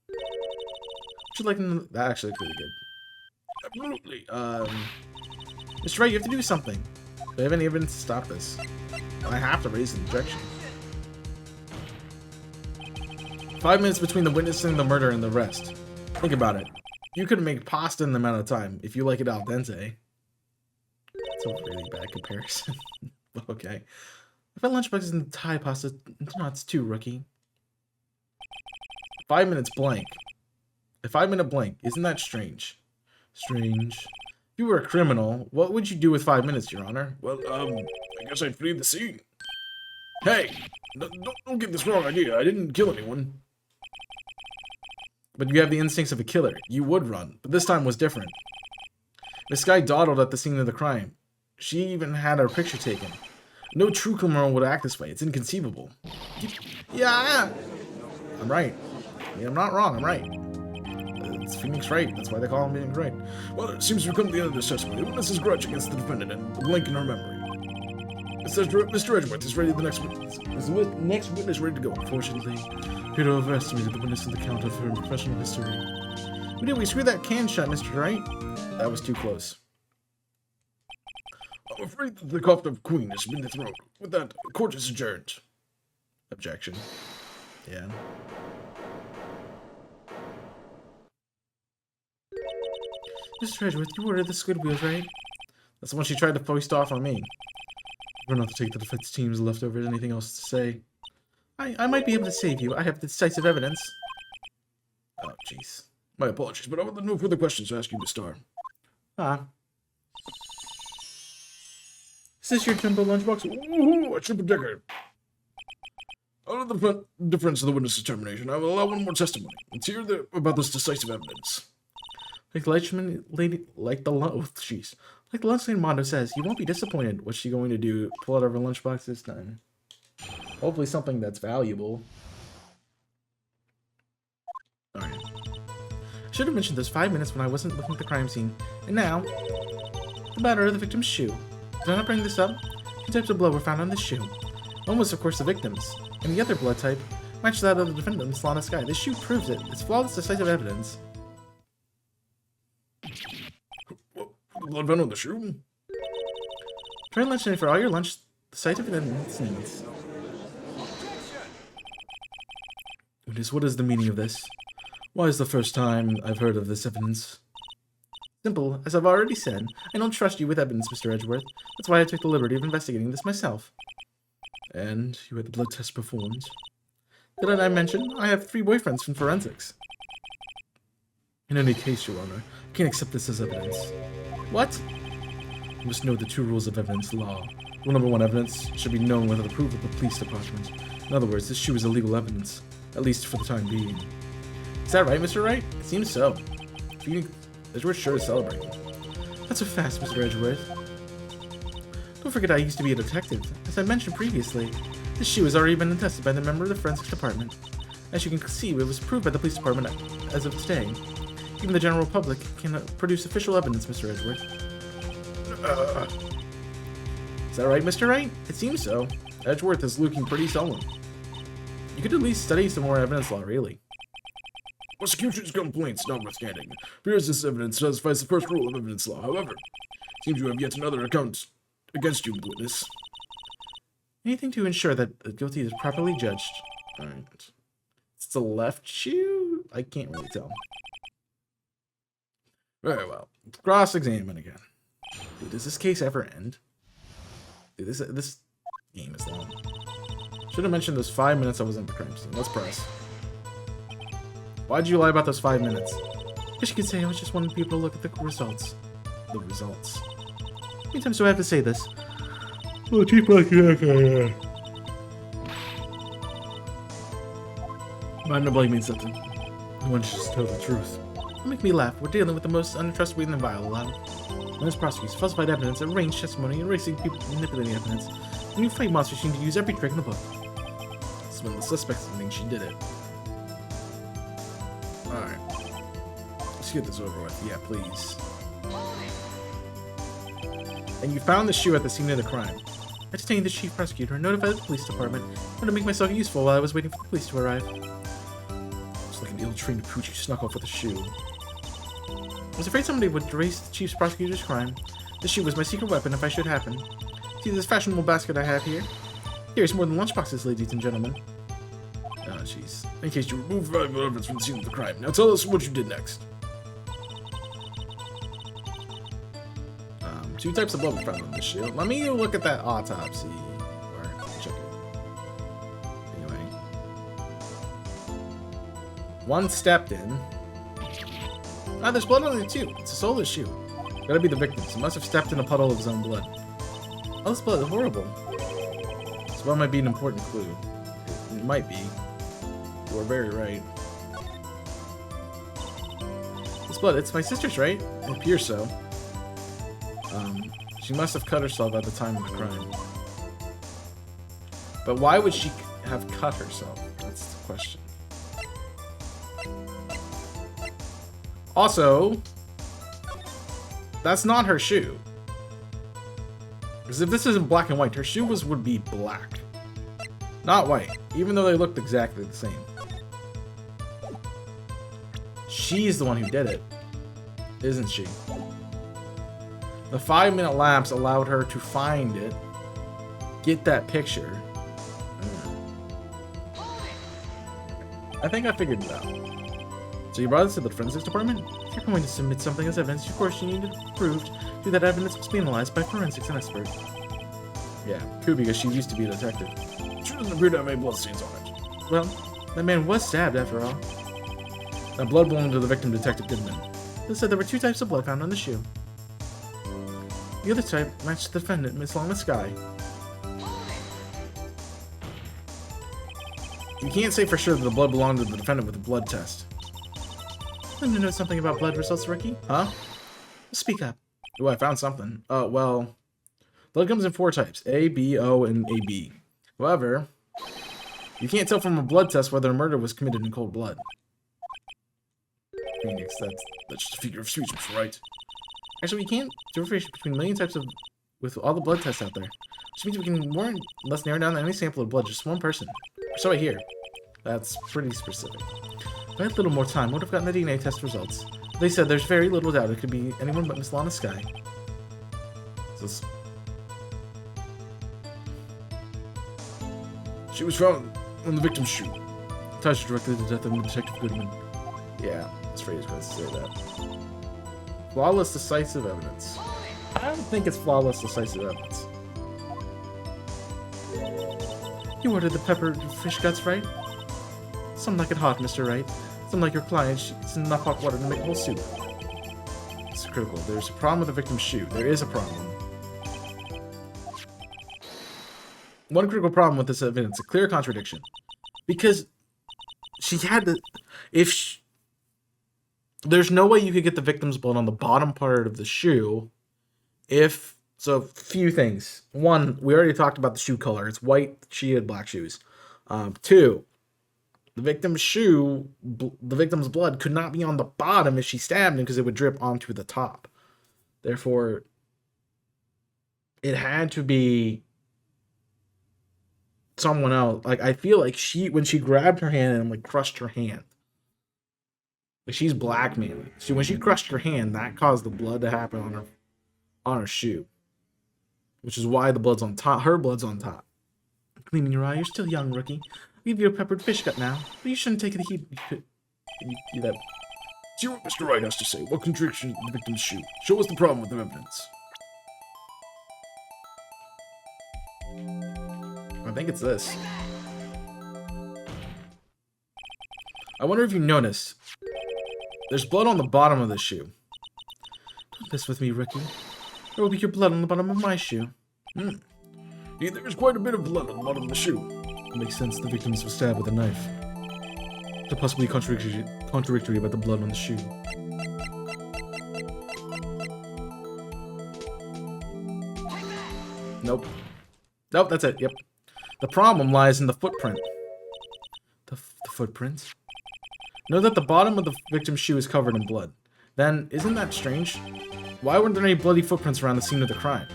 Would you like to... That actually looks really good. Absolutely. Mr. Wright, you have to do something. Do I have any evidence to stop this? I have to raise an objection. 5 minutes between the witnessing the murder and the rest. Think about it. You could make pasta in the amount of time if you like it al dente. That's a really bad comparison. Okay. If my lunchbox is in the Thai pasta, no, it's too, rookie. 5 minutes blank. A 5 minute blank. Isn't that strange? Strange. If you were a criminal, what would you do with 5 minutes, Your Honor? Well, I guess I'd flee the scene. Hey! Don't get this wrong idea. I didn't kill anyone. But you have the instincts of a killer. You would run, but this time was different. This guy dawdled at the scene of the crime. She even had her picture taken. No true criminal would act this way. It's inconceivable. Yeah! I'm right. I mean, I'm not wrong. I'm right. It's Phoenix Wright. That's why they call him Phoenix Wright. Well, it seems we've come to the end of this testimony. The witness's grudge against the defendant and the blank in her memory. It says Mr. Edgeworth is ready. The next witness. Is the next witness ready to go? Unfortunately, Peter overestimated the witness in the count of her professional history. We screwed that can shut, Mr. Wright. That was too close. I'm afraid that the coffin of Queen has been dethroned. With that, court is adjourned. Objection. Yeah. Mr. Edgeworth, you ordered the squid wheels, right? That's the one she tried to foist off on me. We're not to take the defense team's leftovers. Anything else to say? I might be able to save you. I have decisive evidence. Oh, jeez. My apologies, but I have no further questions to ask you, Miss Starr. Ah. Is this your jumbo lunchbox? Ooh, a triple decker. Out of the difference of the witness's determination, I will allow one more testimony. Let's hear about this decisive evidence. Like the lunch lady Mondo says, you won't be disappointed. What's she going to do? Pull out of her lunchbox this time? Hopefully something that's valuable. Alright. I should have mentioned those 5 minutes when I wasn't looking at the crime scene. And now, the matter of the victim's shoe. Did I not bring this up? Two types of blood were found on this shoe. One was, of course, the victim's, and the other blood type matched that of the defendant's Lana Sky. This shoe proves it. It's flawless, decisive evidence. Blood found on the shoe? Try lunch tonight for all your lunch. The site of evidence needs. What is the meaning of this? Why is the first time I've heard of this evidence? Simple. As I've already said, I don't trust you with evidence, Mr. Edgeworth. That's why I took the liberty of investigating this myself. And you had the blood test performed. Didn't I mention I have 3 boyfriends from forensics? In any case, Your Honor, I can't accept this as evidence. What? You must know the 2 rules of evidence law. Rule number 1, evidence should be known without approval of the police department. In other words, this shoe is illegal evidence, at least for the time being. Is that right, Mr. Wright? It seems so. Edgeworth sure is celebrating. Not so fast, Mr. Edgeworth. Don't forget I used to be a detective. As I mentioned previously, this shoe has already been tested by the member of the forensics department. As you can see, it was approved by the police department as of today. Even the general public can produce official evidence, Mr. Edgeworth. Is that right, Mr. Wright? It seems so. Edgeworth is looking pretty sullen. You could at least study some more evidence law, really. Prosecution's complaints notwithstanding, appears this evidence satisfies the first rule of evidence law. However, seems you have yet another account against you, witness. Anything to ensure that the guilty is properly judged. Alright. It's the left shoe? I can't really tell. Very well. Cross-examine again. Dude, does this case ever end? Dude, this game is long. Should have mentioned those 5 minutes I was in the crime scene. Let's press. Why'd you lie about those 5 minutes? I guess you could say I was just wanting people to look at the results. The results. How many times do I have to say this? Oh, But I'm not blaming something. I want to just tell the truth. Don't make me laugh. We're dealing with the most untrustworthy and vile allowed. Most prosecutors, falsified evidence, arranged testimony, erasing people, manipulating evidence. When you fight monsters, you need to use every trick in the book. That's when the suspects think she did it. Alright. Let's get this over with. Yeah, please. And you found the shoe at the scene of the crime. I detained the chief prosecutor and notified the police department. I wanted to make myself useful while I was waiting for the police to arrive. It's like an ill-trained pooch who snuck off with a shoe. I was afraid somebody would erase the chief prosecutor's crime. The shoe was my secret weapon if I should happen. See this fashionable basket I have here? Here's more than lunchboxes, ladies and gentlemen. Oh, jeez. In case you removed valuable evidence from the scene of the crime. Now tell us what you did next. 2 types of blood were found on this shield. Let me look at that autopsy. Or check it. Anyway. 1 stepped in. Ah, there's blood on it too. It's a soulless shoe. Gotta be the victims. He must have stepped in a puddle of his own blood. Oh, this blood is horrible. This blood might be an important clue. It might be. You are very right. This blood, it's my sister's, right? It appears so. She must have cut herself at the time of the crime. But why would she have cut herself? That's the question. Also, that's not her shoe. Because if this isn't black and white, her shoe would be black. Not white, even though they looked exactly the same. She's the one who did it, isn't she? The 5-minute lapse allowed her to find it, get that picture. I think I figured it out. So you brought this to the forensics department? If you're going to submit something as evidence, of course you need it proved through that evidence was analyzed by forensics and expert. Yeah, true, because she used to be a detective. She doesn't appear to have any bloodstains on it. Well, that man was stabbed after all. That blood belonged to the victim, Detective Goodman. They said there were 2 types of blood found on the shoe. The other type matched the defendant, Miss Long the Sky. You can't say for sure that the blood belonged to the defendant with a blood test. Want to know something about blood results, Ricky? Huh? Speak up. Oh, I found something. Well, blood comes in 4 types: A, B, O, and AB. However, you can't tell from a blood test whether a murder was committed in cold blood. Phoenix, That's just a figure of speech, Mr. Wright. actually, we can't differentiate between a million types of with all the blood tests out there. Which means we can more or less narrow down any sample of blood, just one person. So I hear. That's pretty specific. If I had a little more time, I would have gotten the DNA test results. They said there's very little doubt it could be anyone but Miss Lana Sky. So She was found on the victim's shoe. touched directly to the death of Detective Goodman. Yeah, this phrase is going to say that. Flawless decisive evidence. I don't think it's flawless decisive evidence. You ordered the peppered fish guts, right? Some like it hot, Mr. Wright. Some like your client. It's enough hot water to make a whole soup. It's critical. There's a problem with the victim's shoe. There is a problem. One critical problem with this evidence, a clear contradiction. Because she had the... there's no way you could get the victim's blood on the bottom part of the shoe if... So, few things. 1, we already talked about the shoe color. It's white. She had black shoes. 2, the victim's shoe, the victim's blood could not be on the bottom if she stabbed him because it would drip onto the top. Therefore, it had to be someone else. Like, I feel like when she grabbed her hand and like crushed her hand, like she's blackmailing. So when she crushed her hand, that caused the blood to happen on her shoe. Which is why the blood's on top. Her blood's on top. Cleaning your eye. You're still young, rookie. I'll give you a peppered fish gut now. But you shouldn't take the heat. See what Mr. Wright has to say. What contradiction the victim's shoe? Show us the problem with the evidence. I think it's this. I wonder if you notice. There's blood on the bottom of the shoe. Put this with me, rookie. There will be your blood on the bottom of my shoe. There's quite a bit of blood on the bottom of the shoe. It makes sense the victim was stabbed with a knife. To possibly contradictory about the blood on the shoe. Nope. Nope, that's it. Yep. The problem lies in the footprint. The footprint? Know that the bottom of the victim's shoe is covered in blood. Then, isn't that strange? Why weren't there any bloody footprints around the scene of the crime?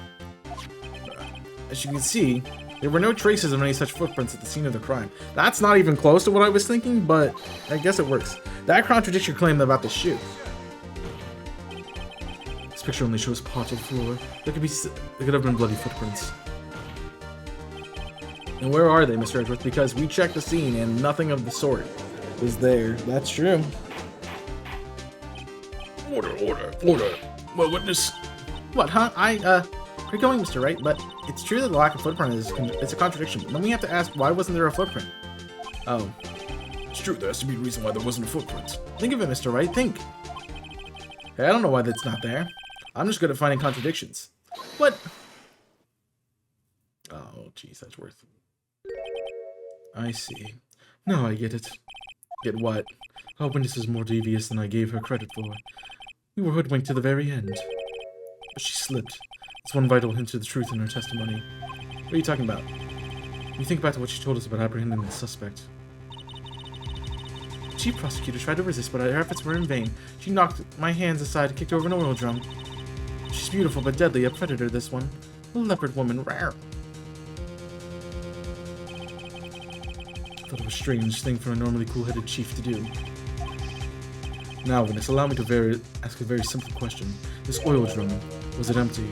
As you can see, there were no traces of any such footprints at the scene of the crime. That's not even close to what I was thinking, but I guess it works. That contradicts your claim about the shoe. This picture only shows parts of the floor. There could have been bloody footprints. And where are they, Mr. Edgeworth? Because we checked the scene and nothing of the sort is there. That's true. Order. My witness. What, huh? We're going, Mr. Wright, but it's true that the lack of footprint it's a contradiction. Then we have to ask, why wasn't there a footprint? Oh. It's true, there has to be a reason why there wasn't a footprint. Think of it, Mr. Wright, think. Hey, I don't know why that's not there. I'm just good at finding contradictions. What? Oh, jeez, that's worth. I see. Now I get it. Get what? Our witness is more devious than I gave her credit for. We were hoodwinked to the very end. But she slipped. It's one vital hint to the truth in her testimony. What are you talking about? You think back to what she told us about apprehending the suspect. The chief prosecutor tried to resist, but her efforts were in vain. She knocked my hands aside and kicked over an oil drum. She's beautiful but deadly, a predator, this one. A leopard woman, rare. Thought it was a strange thing for a normally cool-headed chief to do. Now, witness, allow me to ask a very simple question. This oil drum, was it empty?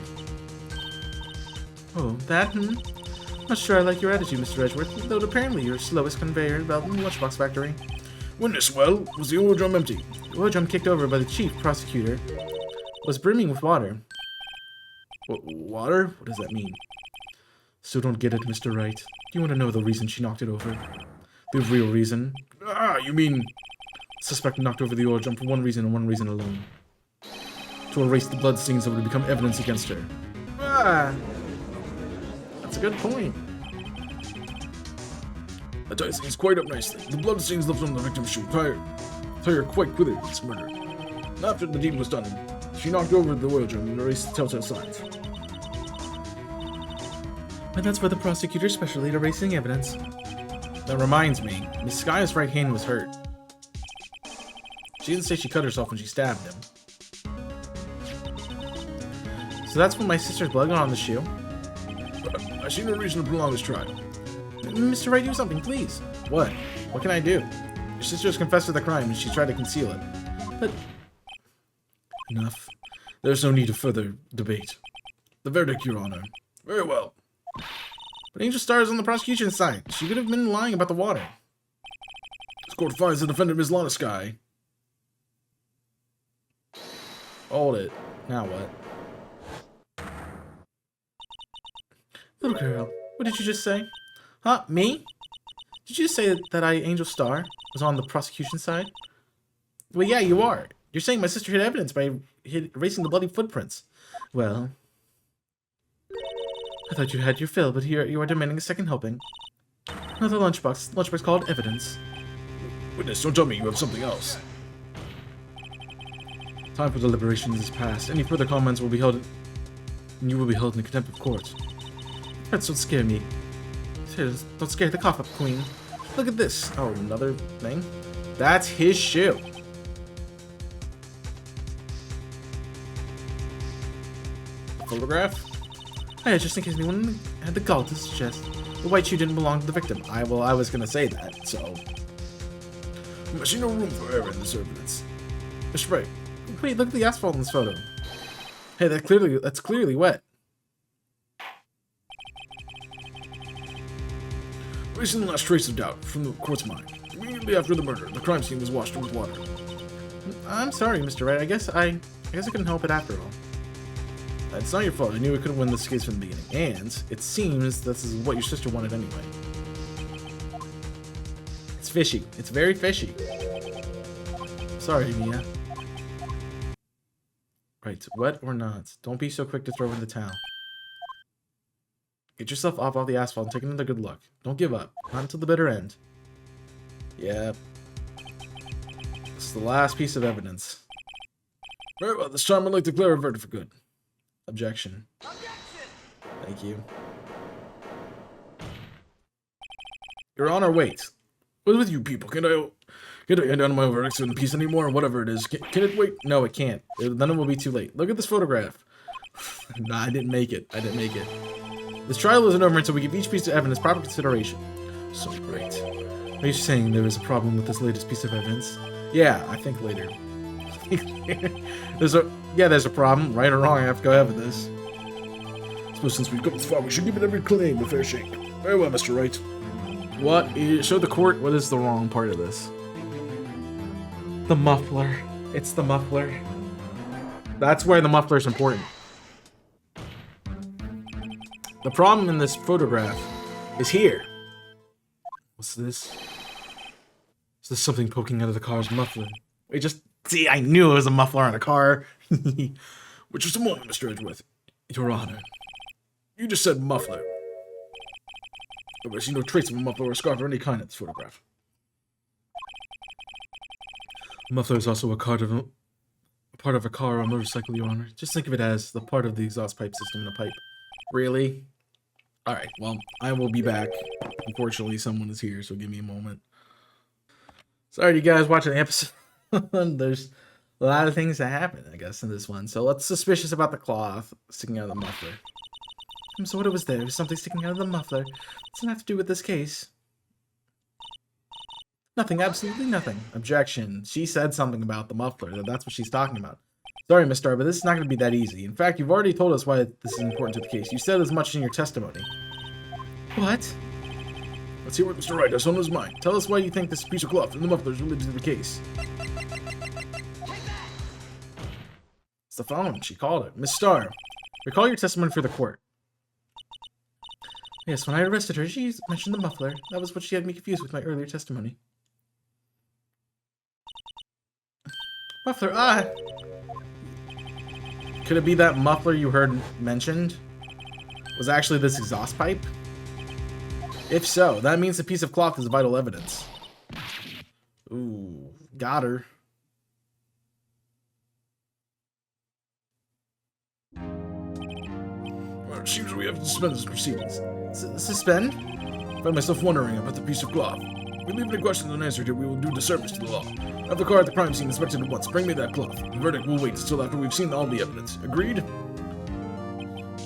Oh, that, Not sure I like your attitude, Mr. Edgeworth, though apparently you're slowest conveyor belt in the lunchbox factory. Witness, well, was the oil drum empty? The oil drum kicked over by the chief prosecutor was brimming with water. Water? What does that mean? Still don't get it, Mr. Wright. Do you want to know the reason she knocked it over? The real reason? You mean... Suspect knocked over the oil drum for one reason and one reason alone. To erase the blood stains that would become evidence against her. That's a good point. That ties things quite up nicely. The blood stains left on the victim's shoe tire quite quivered in this murder. And after the deed was done, she knocked over the oil drum and erased the telltale signs. And that's where the prosecutor specialized erasing evidence. That reminds me, Miss Sky's right hand was hurt. She didn't say she cut herself when she stabbed him. So that's when my sister's blood got on the shoe. I see no reason to prolong this trial. Mr. Wright, do something, please. What? What can I do? Your sister's confessed to the crime and she tried to conceal it. But... Enough. There's no need of further debate. The verdict, Your Honor. Very well. But Angel Star is on the prosecution's side. She could have been lying about the water. This court finds the defendant, Ms. Lana Sky. Hold it. Now what? Little girl, what did you just say? Huh? Me? Did you say that Angel Star, was on the prosecution side? Well, yeah, you are. You're saying my sister hid evidence by erasing the bloody footprints. Well... I thought you had your fill, but here you are demanding a second helping. Another lunchbox. Lunchbox called evidence. Witness, don't tell me you have something else. Time for deliberations is past. Any further comments will be held... You will be held in contempt of court. Threats don't scare me. Don't scare the cough-up queen. Look at this. Oh, another thing? That's his shoe. A photograph? Hey, just in case anyone had the gall to suggest the white shoe didn't belong to the victim. I was gonna say that, so... I see no room for error in this evidence. Mr. Wright. Wait, look at the asphalt in this photo. Hey, that's clearly wet. Erasing the last trace of doubt from the court's mind. Immediately after the murder, the crime scene was washed with water. I'm sorry, Mr. Wright. I guess I couldn't help it after all. It's not your fault. I knew we couldn't win this case from the beginning. And it seems this is what your sister wanted anyway. It's fishy. It's very fishy. Sorry, Mia. Right, wet or not, don't be so quick to throw in the towel. Get yourself off all the asphalt and take another good look. Don't give up. Not until the bitter end. Yep. It's the last piece of evidence. Very well, this time I'd like to declare a verdict for good. Objection. Thank you. Your Honor, wait. What's with you people? Can I hand down my verdicts in peace anymore, or whatever it is? Can it wait? No, it can't. Then it will be too late. Look at this photograph. Nah, I didn't make it. I didn't make it. This trial isn't over until we give each piece of evidence proper consideration. So great. Are you saying there is a problem with this latest piece of evidence? Yeah, I think later. there's a problem. Right or wrong, I have to go ahead with this. I suppose since we've come this far, we should give it every claim a fair shake. Very well, Mr. Wright. Show the court what is the wrong part of this. The muffler. It's the muffler. That's where the muffler is important. The problem in this photograph is here. What's this? Is this something poking out of the car's muffler? See, I knew it was a muffler on a car. Which is a moment, Mr. Edgeworth. Your Honor. You just said muffler. I see no trace of a muffler or a scarf of any kind in this photograph. The muffler is also a part of a car or a motorcycle, Your Honor. Just think of it as the part of the exhaust pipe system in a pipe. Really? Alright, well, I will be back. Unfortunately, someone is here, so give me a moment. Sorry to you guys watching the episode. There's a lot of things that happen, I guess, in this one. So what's suspicious about the cloth sticking out of the muffler? So what it was there? Something sticking out of the muffler. Doesn't have to do with this case. Nothing, absolutely nothing. Objection. She said something about the muffler. That's what she's talking about. Sorry, Miss Starr, but this is not going to be that easy. In fact, you've already told us why this is important to the case. You said as much in your testimony. What? Let's hear what Mr. Wright has on his mind. Tell us why you think this piece of cloth in the muffler is related to the case. It's the phone. She called it. Miss Starr, recall your testimony for the court. Yes, when I arrested her, she mentioned the muffler. That was what she had me confused with my earlier testimony. Muffler, Could it be that muffler you heard mentioned was actually this exhaust pipe? If so, that means the piece of cloth is vital evidence. Ooh, got her. Well, it seems we have to suspend this proceedings. Suspend? I find myself wondering about the piece of cloth. If we leave any questions unanswered here, we will do disservice to the law. Have the car at the crime scene inspected at once. Bring me that cloth. The verdict will wait until after we've seen all the evidence. Agreed?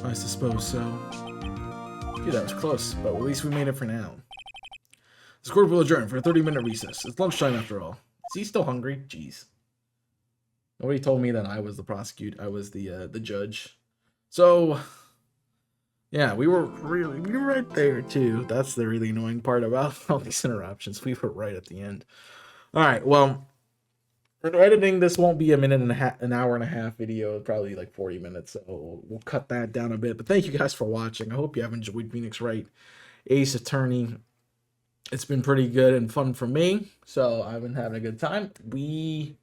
I suppose so. Gee, that was close, but at least we made it for now. This court will adjourn for a 30-minute recess. It's lunchtime after all. Is he still hungry? Jeez. Nobody told me that I was the prosecutor. I was the judge. So, yeah, we were right there too. That's the really annoying part about all these interruptions. We were right at the end. All right, well, for editing, this won't be an hour and a half video. Probably like 40 minutes. So we'll cut that down a bit. But thank you guys for watching. I hope you have enjoyed Phoenix Wright, Ace Attorney. It's been pretty good and fun for me. So I've been having a good time. We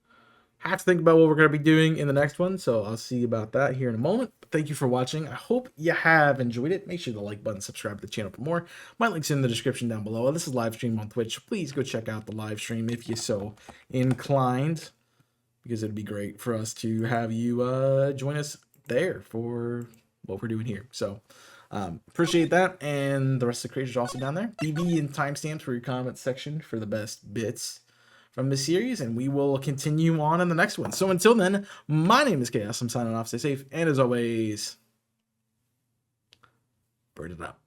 have to think about what we're going to be doing in the next one. So I'll see about that here in a moment. But thank you for watching. I hope you have enjoyed it. Make sure to like button, subscribe to the channel for more. My link's in the description down below. This is live stream on Twitch. Please go check out the live stream if you're so inclined, because it'd be great for us to have you join us there for what we're doing here. So appreciate that. And the rest of the creators are also down there. BB and timestamps for your comments section for the best bits from this series, and we will continue on in the next one. So until then, my name is Chaos. I'm signing off. Stay safe, and as always, bird it up.